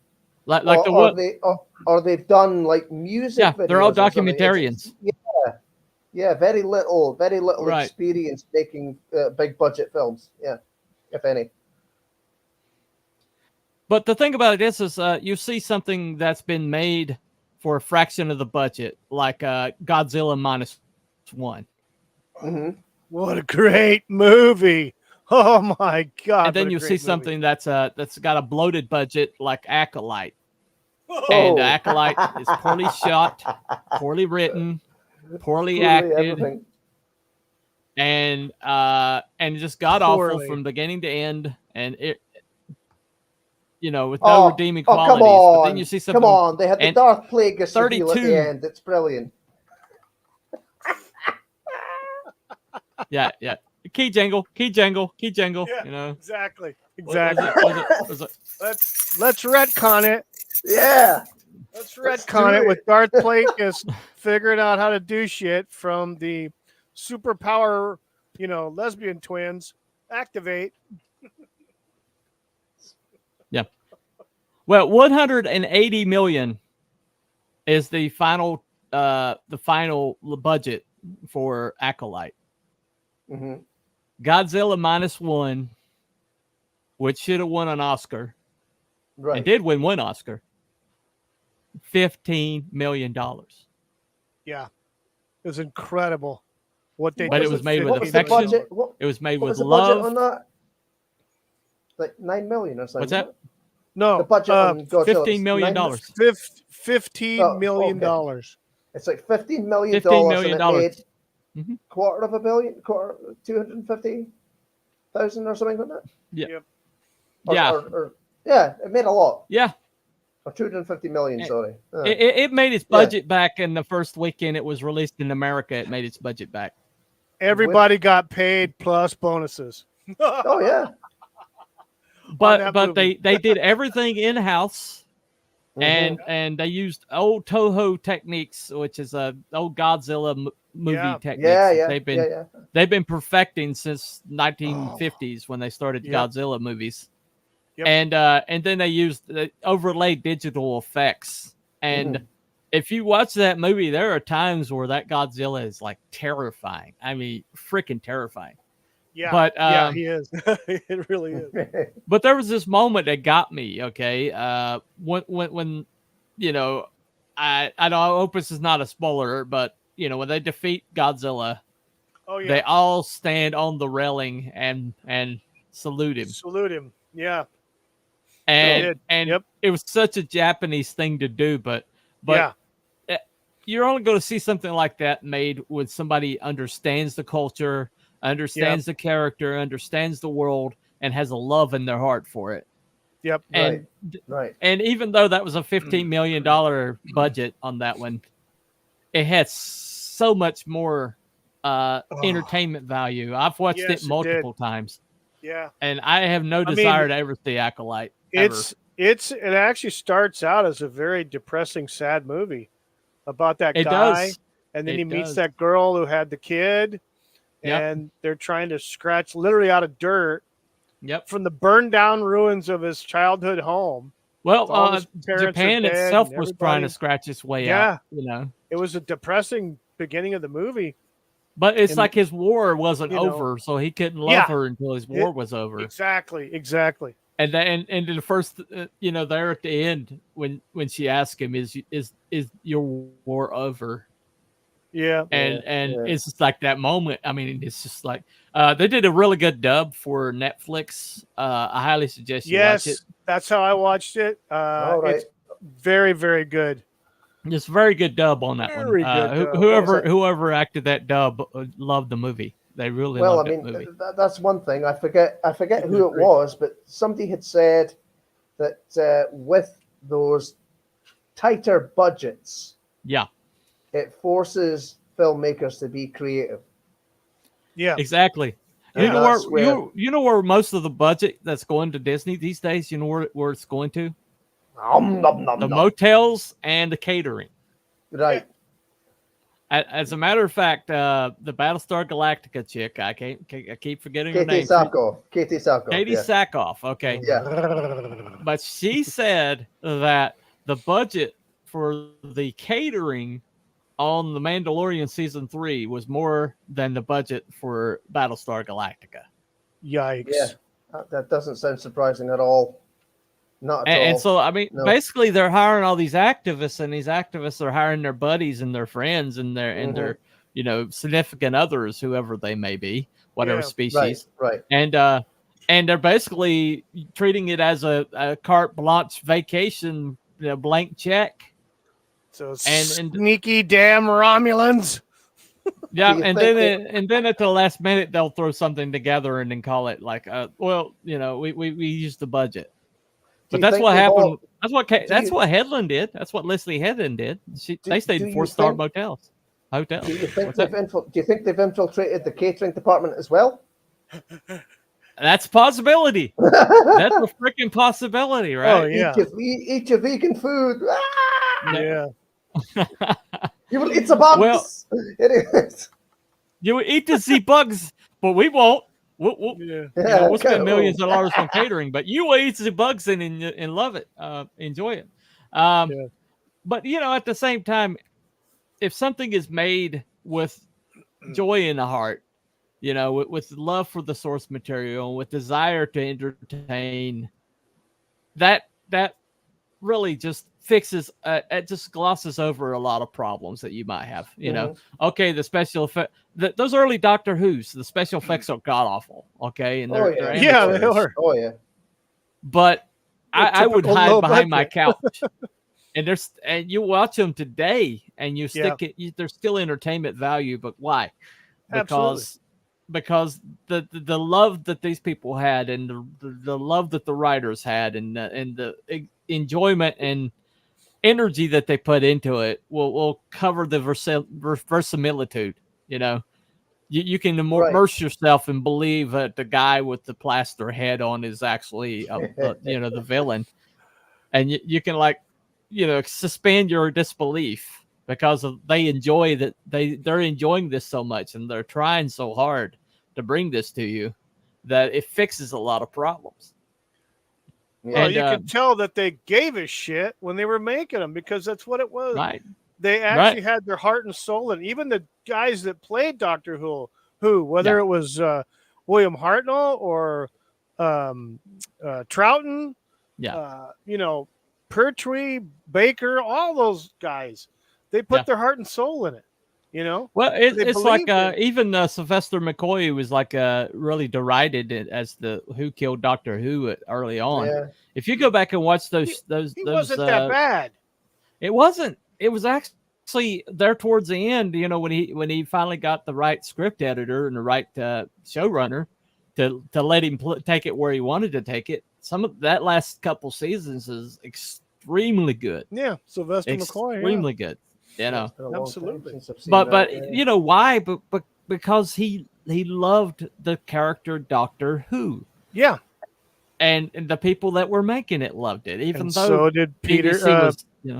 Like or, the or one, they or they've done like music yeah, videos. they're all or something. documentarians. Yeah, very little Right. experience making big budget films. Yeah, if any. But the thing about it is you see something that's been made for a fraction of the budget, like Godzilla -1. Mm-hmm. What a great movie! Oh my god! And then what a you great see movie. something that's got a bloated budget like Acolyte. Oh. And Acolyte is poorly shot, poorly written, poorly acted, everything. and just god awful Poorly. from beginning to end, and it, with no redeeming qualities. Come on, but then you see something. Come on, they had the Darth Plagueis reveal at 32. the end. It's brilliant. Yeah. Key jangle. Yeah, exactly. Was it? Let's retcon it. Yeah. Let's retcon it with Darth Plagueis figuring out how to do shit from the superpower, lesbian twins. Activate. Yeah. Well, 180 million is the final budget for Acolyte. Mm-hmm. Godzilla -1, which should have won an Oscar, Right. and did win one Oscar. $15 million. Yeah, it was incredible. What they But did it was made with What was the affection. budget? It was made What was with the budget love. on that? Like 9 million or something. What's that? No, The budget on Godzilla $15 million. $15 million. Okay. It's like $15 million. $15 million. And it made Mhm. quarter of a billion, 250,000 or something like that. Yeah. Yep. Or yeah, it made a lot. Yeah. Or 250 million, sorry. It made its budget back in the first weekend it was released in America. It made its budget back. Everybody got paid plus bonuses. Oh yeah. But movie. they did everything in house, Mhm. and they used old Toho techniques, which is a old Godzilla movie Yeah. techniques. Yeah, that yeah, they've been perfecting since 1950s when they started Yep. Godzilla movies. Yep. And then they used overlaid digital effects. And Mhm. if you watch that movie, there are times where that Godzilla is like terrifying. I mean, freaking terrifying. Yeah, But, yeah, he is. It really is. But there was this moment that got me. Okay, when I hope this is not a spoiler, but when they defeat Godzilla, Oh yeah, they all stand on the railing and salute him. salute him. Yeah, And Yep. it was such a Japanese thing to do, but yeah, you're only going to see something like that made when somebody understands the culture, understands the character, understands the world, and has a love in their heart for it. yep. And Right. and even though that was a $15 million budget on that one, it had so much more entertainment value. I've watched Yes, it it multiple times, Yeah, and I have no mean, desire to ever see Acolyte. it actually starts out as a very depressing, sad movie about that It guy, does. and then It he meets does. that girl who had the kid, Yep. and they're trying to scratch literally out of dirt Yep. from the burned down ruins of his childhood home. Well, all his parents are Japan dead itself and was trying to everybody- scratch its way Yeah. out. It was a depressing beginning of the movie. But it's And, like his war wasn't you know, over, so he couldn't love Yeah. her until his war was over. Exactly. And then, and the first, there at the end when she asked him, "Is your war over?" Yeah. And it's just like that moment. I mean, it's just like they did a really good dub for Netflix. I highly suggest you watch it. Yes, that's how I watched it. All right. It's very, very good. It's a very good dub on that Very one. good dub. Whoever acted that dub loved the movie. They really Well, I loved mean, that movie. that's one thing. I forget who it was, but somebody had said that with those tighter budgets, Yeah, it forces filmmakers to be creative. Yeah. exactly. And You know that's where you know where most of the budget that's going to Disney these days. You know where it's going to? Nom, nom, nom, The nom. motels and the catering. Right. As a matter of fact, the Battlestar Galactica chick, I keep forgetting her Katie name. Sackhoff. Katie Sackhoff. Katie Yeah. Sackhoff. Okay. Yeah. But she said that the budget for the catering on The Mandalorian season 3 was more than the budget for Battlestar Galactica. Yikes. Yeah. That doesn't sound surprising at all. Not at all. And so, I mean, No. basically, they're hiring all these activists, and these activists are hiring their buddies and their friends and their significant others, whoever they may be, whatever species. Right. And they're basically treating it as a carte blanche vacation, blank check. So And sneaky damn Romulans. Yeah, and then at the last minute they'll throw something together and then call it like, we used the budget. But that's what happened. That's what Headland did. That's what Leslie Headland did. They stayed in 4-star hotels. Do you think they've infiltrated the catering department as well? That's a possibility. That's a freaking possibility, right? Oh yeah. Eat your vegan food. Ah! Yeah. You will eat the bugs. Well, Anyways. You will eat the bugs, but we won't. We'll spend millions of dollars on catering, but you will eat the bugs and love it, enjoy it. But at the same time, if something is made with joy in the heart, with love for the source material, with desire to entertain, that really just fixes, it just glosses over a lot of problems that you might have. Okay, the special effect, those early Doctor Who's, the special effects are god awful. Okay, and they're they are. Oh yeah. But I would hide behind my budget. couch. And you watch them today, and you stick it. There's still entertainment value, but why? Because the love that these people had, and the love that the writers had, and the enjoyment and energy that they put into it will cover the verisimilitude. You can immerse yourself and believe that the guy with the plaster head on is actually the villain, and you can suspend your disbelief because they enjoy that they're enjoying this so much, and they're trying so hard to bring this to you that it fixes a lot of problems. Well, you can tell that they gave a shit when they were making them, because that's what it was. Right. They actually had their heart and soul, and even the guys that played Doctor Who, whether it was William Hartnell or Troughton, Pertwee, Baker, all those guys, they put their heart and soul in it. Well, it's like even Sylvester McCoy was really derided as the Who killed Doctor Who early on. Yeah. If you go back and watch those, he wasn't that bad. It wasn't. It was actually there towards the end. When he finally got the right script editor and the right showrunner to let him take it where he wanted to take it. Some of that last couple seasons is extremely good. Yeah, Sylvester McCoy, extremely good. Absolutely. But why? But because he loved the character Doctor Who. Yeah. And the people that were making it loved it. Even though so did Peter.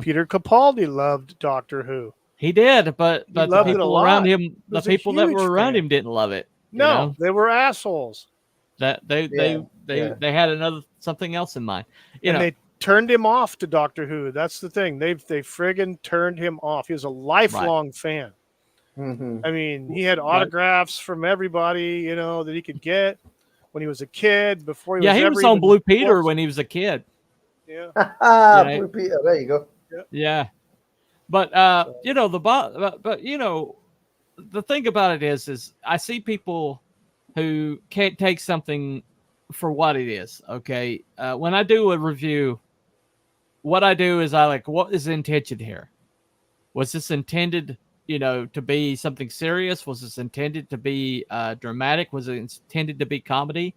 Peter Capaldi loved Doctor Who. He did, but the people around him, that were around him didn't love it. No, they were assholes. That they had something else in mind. And they turned him off to Doctor Who. That's the thing. They friggin' turned him off. He was a lifelong fan. Mm-hmm. I mean, he had autographs from everybody, that he could get when he was a kid. Before he was on Blue Peter when he was a kid. Yeah. Blue Peter. There you go. Yeah. But the thing about it is I see people who can't take something for what it is. Okay. When I do a review, what I do is what is the intention here? Was this intended, to be something serious? Was this intended to be dramatic? Was it intended to be comedy?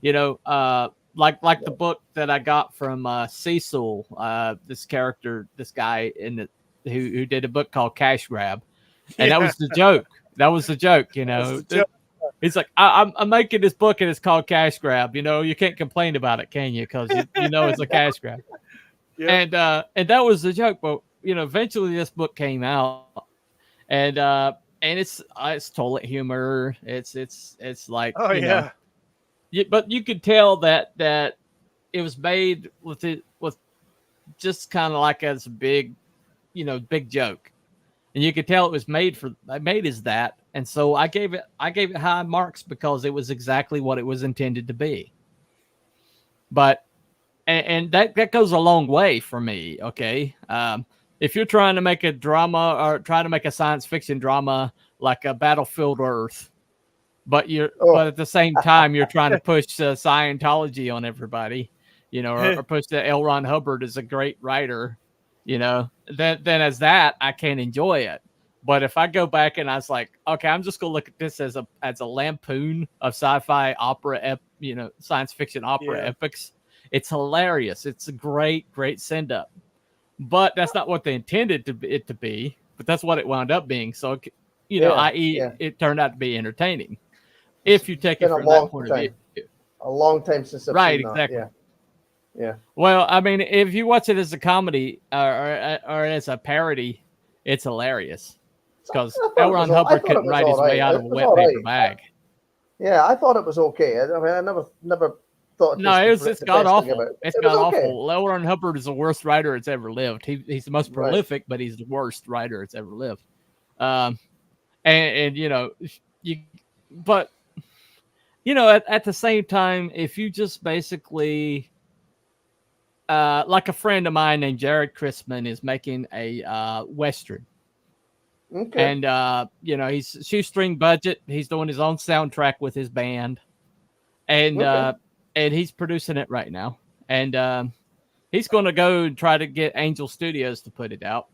Like the book that I got from Cecil, this guy who did a book called Cash Grab, and that was the joke. That was the joke. He's like, I'm making this book and it's called Cash Grab. You can't complain about it, can you? Because it's a cash grab. Yep. And that was the joke. But eventually this book came out, and it's toilet humor. It's like Oh you yeah. know, but you could tell that it was made with just kind of like as a big, big joke, and you could tell it was made as that. And so I gave it high marks because it was exactly what it was intended to be. But and that goes a long way for me. Okay, if you're trying to make a drama or trying to make a science fiction drama like a Battlefield Earth, but but at the same time you're trying to push Scientology on everybody, or push that L. Ron Hubbard is a great writer, then as that I can't enjoy it. But if I go back and I was like, okay, I'm just gonna look at this as a lampoon of sci-fi opera, science fiction opera epics, it's hilarious. It's a great send up. But that's not what they intended it to be. But that's what it wound up being. So, it turned out to be entertaining. If you take it from that point of view. A long time since I've right, seen exactly. That. Yeah. Well, I mean, if you watch it as a comedy or as a parody, it's hilarious. Because L. Ron Hubbard couldn't write his way out of a wet paper bag. Yeah, I thought it was okay. I mean, I never thought. No, it's god awful. It's god awful. L. Ron Hubbard is the worst writer that's ever lived. He's the most prolific, but he's the worst writer that's ever lived. At the same time, if you just basically, like a friend of mine named Jared Chrisman is making a Western. Okay. And, he's shoestring budget. He's doing his own soundtrack with his band. And he's producing it right now. And he's going to go and try to get Angel Studios to put it out.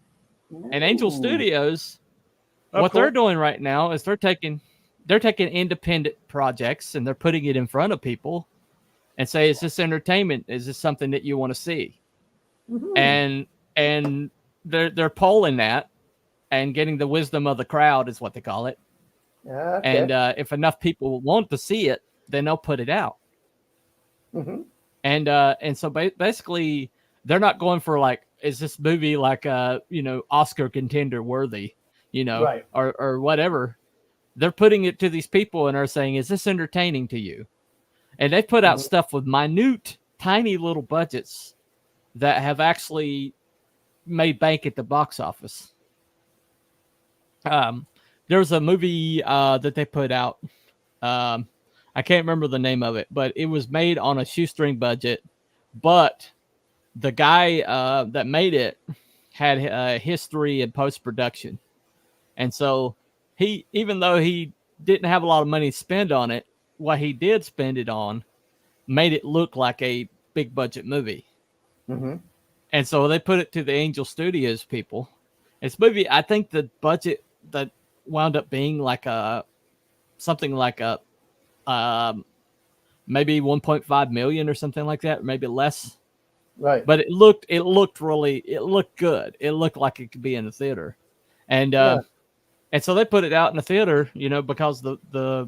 Ooh. And Angel Studios, they're doing right now is they're taking independent projects and they're putting it in front of people and say, is this entertainment? Is this something that you want to see? Mm-hmm. And they're polling that and getting the wisdom of the crowd is what they call it. Okay. And if enough people want to see it, then they'll put it out. Mm-hmm. And so basically they're not going for like, is this movie like Oscar contender worthy, right. or whatever. They're putting it to these people and are saying, is this entertaining to you? And they put out stuff with minute, tiny little budgets that have actually made bank at the box office. There's a movie that they put out. I can't remember the name of it, but it was made on a shoestring budget. But the guy that made it had a history in post-production. And so even though he didn't have a lot of money to spend on it, what he did spend it on made it look like a big budget movie. Mm-hmm. And so they put it to the Angel Studios people. It's movie. I think the budget that wound up being like something like maybe 1.5 million or something like that, or maybe less. Right. But it looked good. It looked like it could be in the theater. And and so they put it out in the theater, because the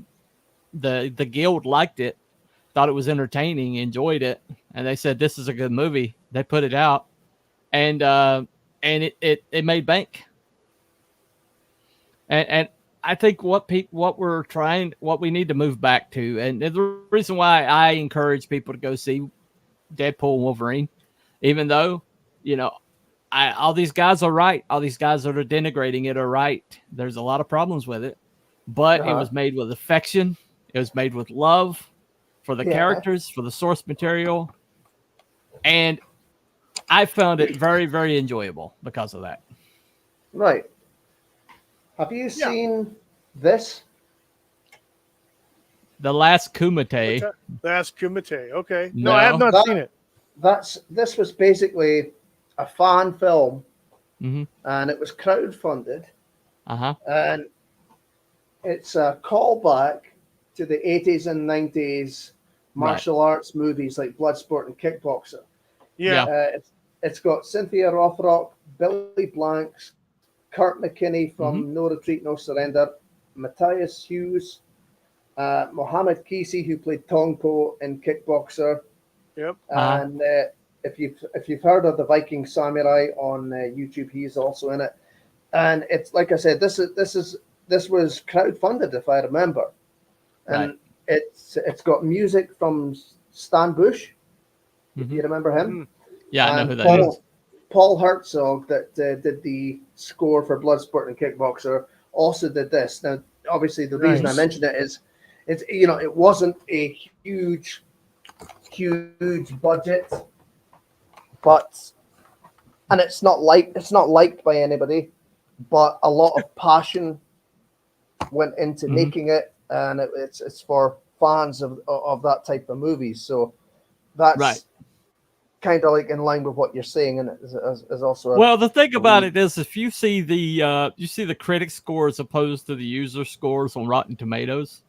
guild liked it, thought it was entertaining, enjoyed it, and they said this is a good movie. They put it out, and it made bank. And I think what we need to move back to, and the reason why I encourage people to go see Deadpool Wolverine, even though, all these guys are right. All these guys that are denigrating it are right. There's a lot of problems with it, but it was made with affection. It was made with love for the characters, for the source material. And I found it very, very enjoyable because of that. Right. Have you seen this? The Last Kumite. The Last Kumite. Okay. No, I have not seen it. This was basically a fan film, mm-hmm. and it was crowdfunded. And it's a callback to the 80s and 90s martial arts movies like Bloodsport and Kickboxer. Yeah. It's got Cynthia Rothrock, Billy Blanks, Kurt McKinney from No Retreat, No Surrender, Matthias Hughes, Mohammed Kisi, who played Tongpo in Kickboxer. Yep. And if you've heard of the Viking Samurai on YouTube, he's also in it. and it's like I said, this was crowdfunded, if I remember, and Right. it's got music from Stan Bush. Mhm. You remember him? Yeah, I know And who that is. Paul Herzog that did the score for Bloodsport and Kickboxer also did this. Now, obviously, the reason I Nice. mentioned it is, it's it wasn't a huge budget, but and it's not liked by anybody, but a lot of passion went into making it, and it's for fans of that type of movies. So that's Right. kind of like in line with what you're saying, and it is also Well, the thing about it is, if you see the critic score as opposed to the user scores on Rotten Tomatoes,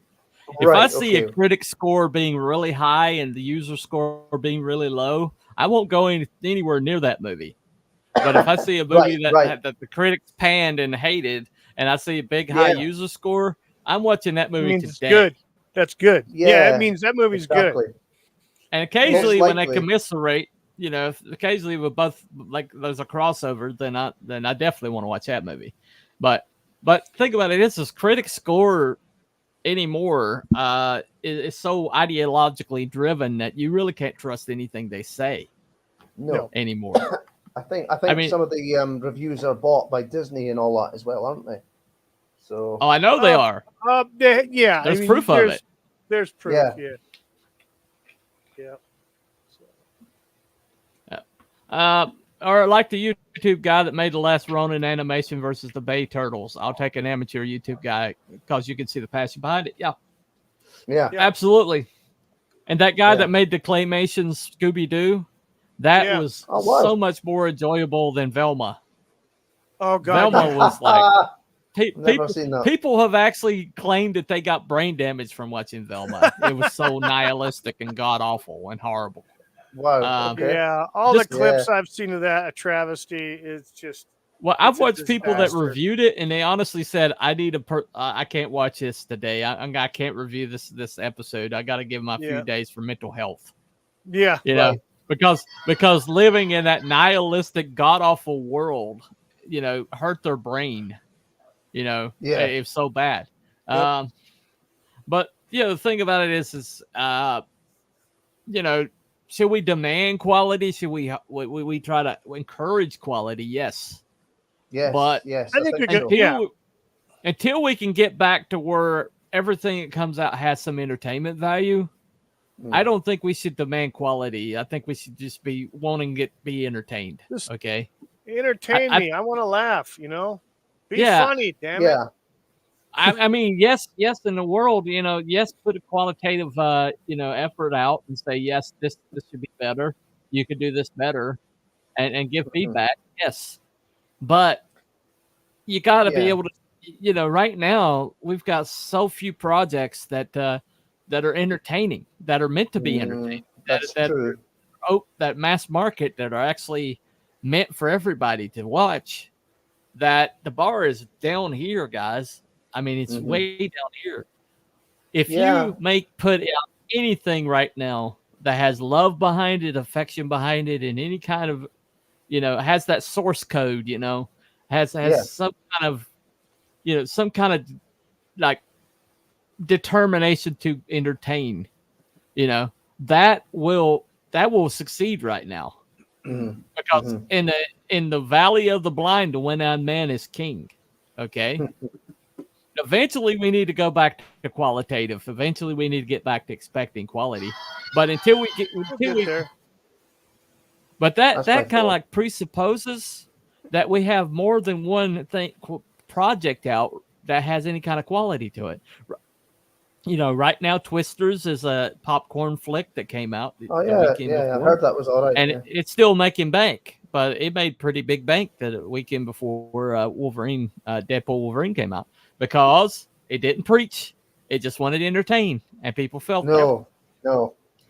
if I see a critic score being really high and the user score being really low, I won't go anywhere near that movie. But if I see a movie that the critics panned and hated, and I see a big high user score, I'm watching that movie means today. it's good. That's good. Yeah, Yeah, it means that movie's exactly. good. And occasionally, Most when they likely. commiserate, if occasionally with both, like there's a crossover, then I definitely want to watch that movie. But think about it, this critic score anymore is so ideologically driven that you really can't trust anything they say No. anymore. I think mean- some of the reviews are bought by Disney and all that as well, aren't they? So Oh, I know they are. Yeah, There's proof of it. There's proof. Yeah. Or like the YouTube guy that made the last Ronin animation versus the Bay Turtles. I'll take an amateur YouTube guy because you can see the passion behind it. Yeah, yeah. absolutely. And that guy Yeah. that made the claymation Scooby Doo, that was so much more enjoyable than Velma. Oh God, Velma was like Never seen that. people have actually claimed that they got brain damage from watching Velma. It was so nihilistic and god awful and horrible. Wow. Okay. Yeah, all the Just- clips I've seen of that, a travesty. It's just Well, I've It's a watched people that disaster. reviewed it, and they honestly said, "I need I can't watch this today. I can't review this episode. I got to give my few days for mental health." yeah. You know, because living in that nihilistic, god awful world, hurt their brain. It was so bad. Yep. But the thing about it is, should we demand quality? Should we try to encourage quality? Yes. Yes. But yes. I think we so. could- until we can get back to where everything that comes out has some entertainment value, I don't think we should demand quality. I think we should just be wanting it to be entertained. Just- Okay. Entertain me. I want to laugh. Be funny. Damn it. Yeah. I mean, yes, in the world, yes, put a qualitative, effort out and say, yes, this should be better. You could do this better, and give feedback. Yes, but you got to be able to, right now we've got so few projects that are entertaining, that are meant to be entertaining, That's true. that mass market, that are actually meant for everybody to watch. That the bar is down here, guys. I mean, it's way down here. If you put out anything right now that has love behind it, affection behind it, and any kind of, has that source code, has some kind of like determination to entertain, that will succeed right now. Because in the valley of the blind, the one-eyed man is king. Okay. Eventually, we need to go back to qualitative. Eventually, we need to get back to expecting quality. But until we get there. But that my kind of like presupposes that we have more than one project out that has any kind of quality to it. Right now, Twisters is a popcorn flick that came out. Oh the yeah, weekend I before. heard that was all right. And it's still making bank, but it made pretty big bank the weekend before Deadpool Wolverine came out, because it didn't preach. It just wanted to entertain, and people felt no.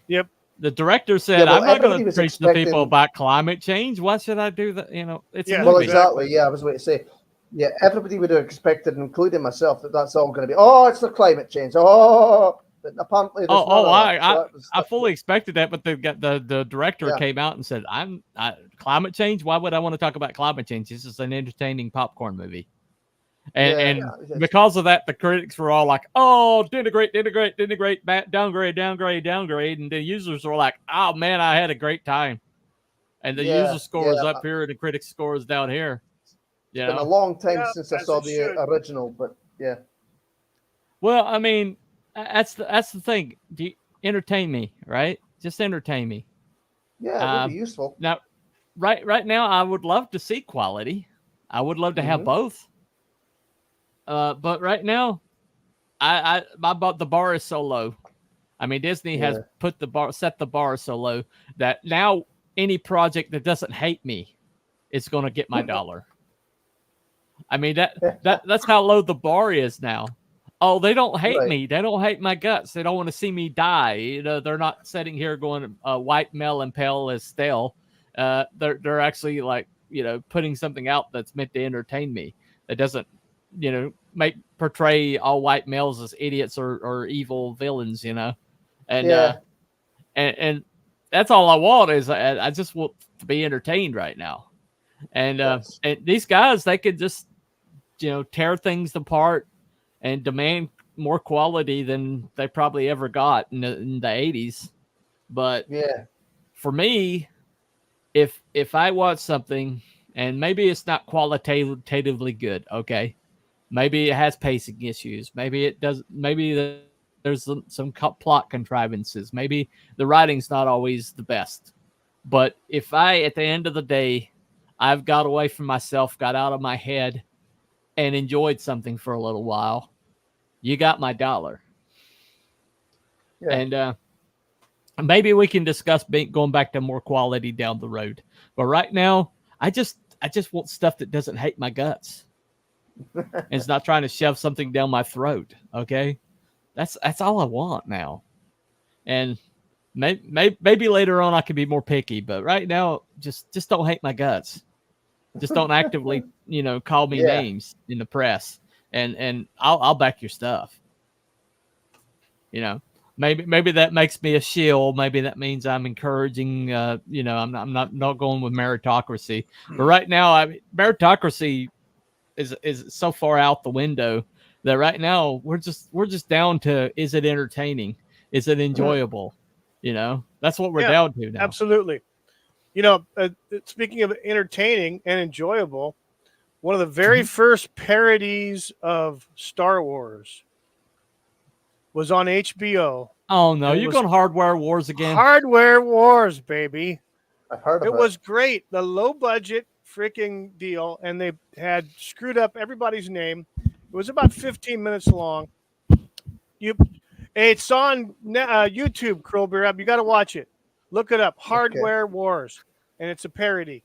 Yep. The director said, Yeah, well, "I'm not going everybody to was preach to expecting- people about climate change. Why should I do that?" It's Yeah, a Well, movie. exactly. Yeah, I was waiting to say. Yeah, everybody would have expected, including myself, that that's all going to be. Oh, it's the climate change. Oh, but apparently there's Oh, none of that. So that was I fully expected that, but the director came out and said, climate change. Why would I want to talk about climate change? This is an entertaining popcorn movie. And because of that, the critics were all like, "Oh, denigrate, downgrade." And the users were like, "Oh man, I had a great time." And the user score is up here, and the critics score is down here. It's been a long time since I saw the original, but yeah. Well, I mean, that's the thing. Do you entertain me, right? Just entertain me. Yeah, it would be useful. Now, right now, I would love to see quality. I would love to have both. But right now, the bar is so low. I mean, Disney has set the bar so low that now any project that doesn't hate me is going to get my dollar. I mean, that's how low the bar is now. Oh, they don't hate me. They don't hate my guts. They don't want to see me die. You know, they're not sitting here going, white male and pale as stale. They're actually like, you know, putting something out that's meant to entertain me. That doesn't, you know, portray all white males as idiots or evil villains, you know, and that's all I want is I just want to be entertained right now, and these guys, they could just, you know, tear things apart and demand more quality than they probably ever got in the 80s, but for me, if I watch something and maybe it's not qualitatively good, okay. Maybe it has pacing issues. Maybe it does. Maybe there's some plot contrivances. Maybe the writing's not always the best. But if at the end of the day, I've got away from myself, got out of my head, and enjoyed something for a little while, you got my dollar. Yeah. And maybe we can discuss going back to more quality down the road. But right now, I just want stuff that doesn't hate my guts. And it's not trying to shove something down my throat. Okay, that's all I want now. And maybe later on I can be more picky, but right now, just don't hate my guts. Just don't actively, you know, call me names in the press, and I'll back your stuff. You know, maybe that makes me a shill. Maybe that means I'm encouraging. You know, I'm not going with meritocracy. But right now, meritocracy is so far out the window that right now we're just down to, is it entertaining? Is it enjoyable? You know, that's what we're down to now. Absolutely. You know, speaking of entertaining and enjoyable, one of the very first parodies of Star Wars was on HBO. Oh no, you're going Hardware Wars again. Hardware Wars, baby. I've heard of it. It was great. The low budget freaking deal, and they had screwed up everybody's name. It was about 15 minutes long. It's on YouTube, Krillbeer. You got to watch it. Look it up. Hardware Wars, and it's a parody.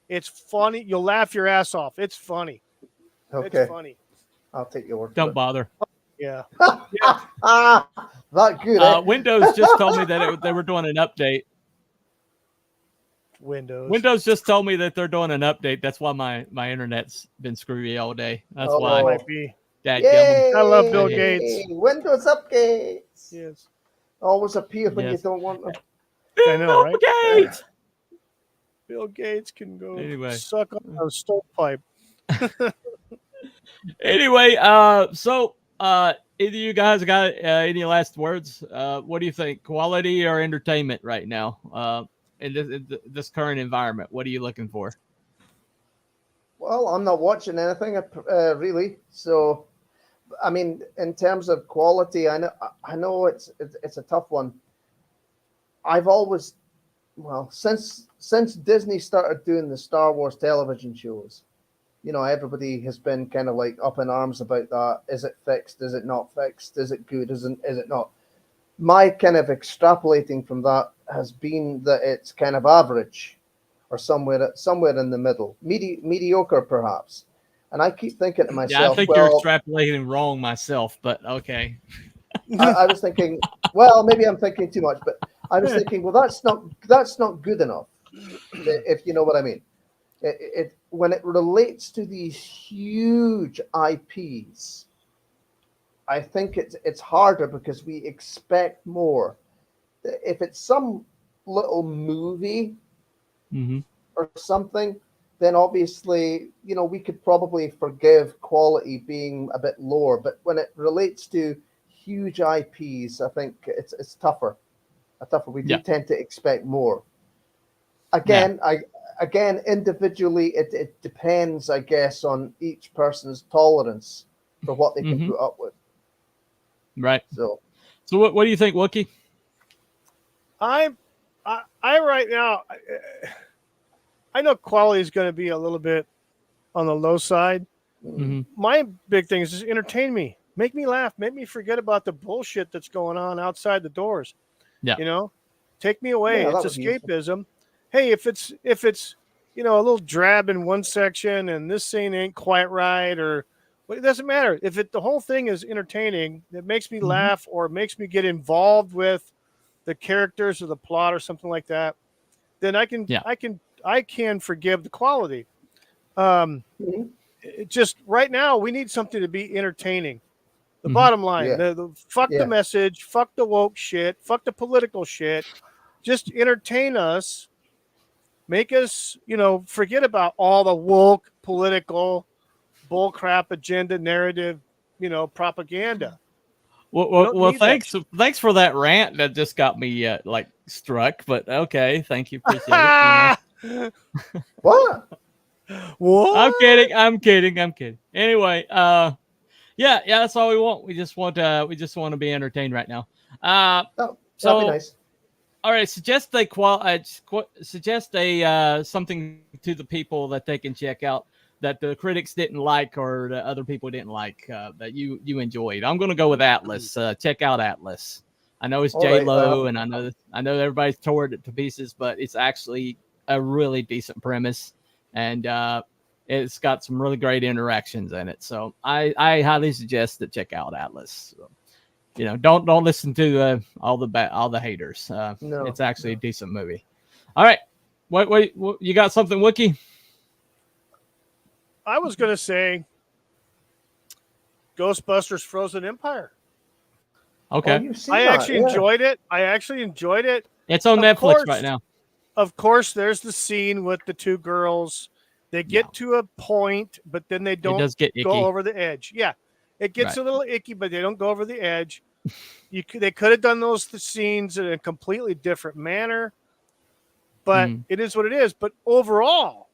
It's funny. You'll laugh your ass off. It's funny. Okay. It's funny. I'll take your word. Don't bother. Yeah. Not good. Windows just told me that they were doing an update. Windows just told me that they're doing an update. That's why my internet's been screwy all day. That's why. Might be. Yay! I love Bill Gates. Windows updates. Yes. Always appear when you don't want them. I know, right? Gates. Bill Gates can go suck on a stovepipe. Anyway, so either you guys got any last words? What do you think? Quality or entertainment right now? In this current environment, what are you looking for? Well, I'm not watching anything really. So, I mean, in terms of quality, I know it's a tough one. I've always, since Disney started doing the Star Wars television shows, you know, everybody has been kind of like up in arms about that. Is it fixed? Is it not fixed? Is it good? Is it not? My kind of extrapolating from that has been that it's kind of average, or somewhere in the middle, mediocre perhaps. And I keep thinking to myself, yeah, I think you're extrapolating wrong myself, but okay. I was thinking, well, maybe I'm thinking too much, but I was thinking, well, that's not good enough, if you know what I mean. It when it relates to these huge IPs, I think it's harder because we expect more. If it's some little movie or something, then obviously, we could probably forgive quality being a bit lower. But when it relates to huge IPs, I think it's tougher. We do tend to expect more. Again, individually, it depends, I guess, on each person's tolerance for what they can put up with. Right. So what do you think, Wookie? I right now, I know quality is going to be a little bit on the low side. My big thing is just entertain me, make me laugh, make me forget about the bullshit that's going on outside the doors. Yeah. Take me away. Yeah, it's escapism. Hey, if it's a little drab in one section and this scene ain't quite right, or it doesn't matter. If the whole thing is entertaining, it makes me laugh or makes me get involved with the characters or the plot or something like that, then I can forgive the quality. It just right now we need something to be entertaining. The bottom line, fuck the message, fuck the woke shit, fuck the political shit. Just entertain us, make us, forget about all the woke political bullcrap agenda narrative, propaganda. Well, thanks for that rant. That just got me struck. But okay, thank you, appreciate it. What? I'm kidding. Anyway, yeah, that's all we want. We just want to be entertained right now. That'd So be nice. all right, suggest something to the people that they can check out that the critics didn't like or the other people didn't like that you enjoyed. I'm going to go with Atlas. Check out Atlas. I know it's J-Lo, and I know everybody's tore it to pieces, but it's actually a really decent premise, and it's got some really great interactions in it. So I highly suggest that check out Atlas. So, don't listen to all the haters. No, it's actually a decent movie. All right, what you got something, Wookie? I was going to say Ghostbusters Frozen Empire. Okay. I actually enjoyed it. It's on Netflix right now. Of course, there's the scene with the two girls. They get to a point, but then they don't go over the edge. Yeah, it gets a little icky, but they don't go over the edge. They could have done those scenes in a completely different manner, but it is what it is. But overall,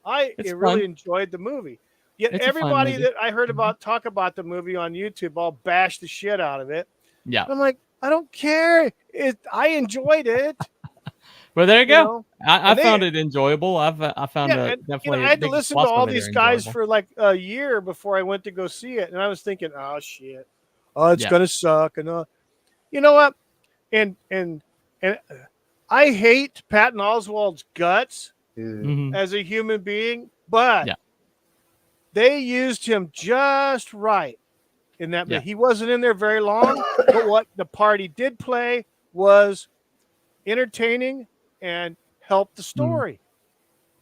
I really enjoyed the movie. Yet everybody that I heard talk about the movie on YouTube all bashed the shit out of it. Yeah, I'm like, I don't care. I enjoyed it. Well, there you go. I found it enjoyable. I found it definitely. I had to listen to all these guys for like a year before I went to go see it, and I was thinking, oh shit, it's gonna suck, and you know what? And I hate Patton Oswalt's guts as a human being, but they used him just right in that movie. He wasn't in there very long, but what the party did play was entertaining and helped the story.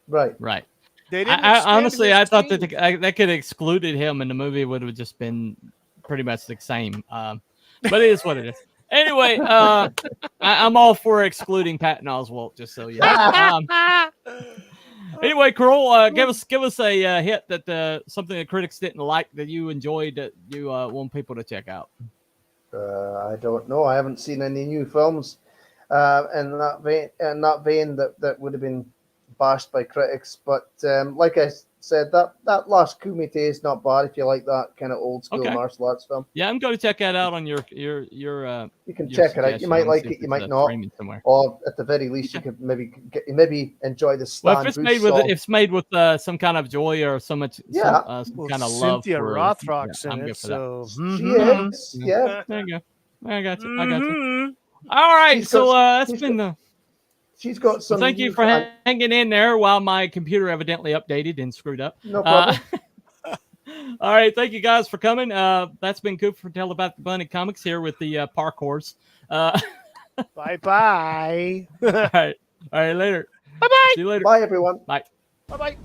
Right. They didn't. Honestly, I thought that that could have excluded him, and the movie would have just been pretty much the same. But it is what it is. Anyway, I'm all for excluding Patton Oswalt, just so you know. Anyway, Carol, give us a hit that something that critics didn't like that you enjoyed that you want people to check out. I don't know. I haven't seen any new films in that vein that would have been bashed by critics. But like I said, that last Kumite is not bad if you like that kind of old school martial arts film. Yeah, I'm going to check that out on your. You can check it out. You might like it, you might not. Or at the very least, you could maybe enjoy the Stan Well, if it's made with some kind of joy or some kind of love. Cynthia Rothrock's in it, so she is. Yeah. There you go. I got you. All right, that's been. She's got some. Well, thank you for hanging in there while my computer evidently updated and screwed up. No problem. All right, thank you guys for coming. That's been Cooper for Tell About the Bunny Comics here with the parkours. Bye-bye. All right, later. Bye-bye. See you later. Bye, everyone. Bye. Bye-bye.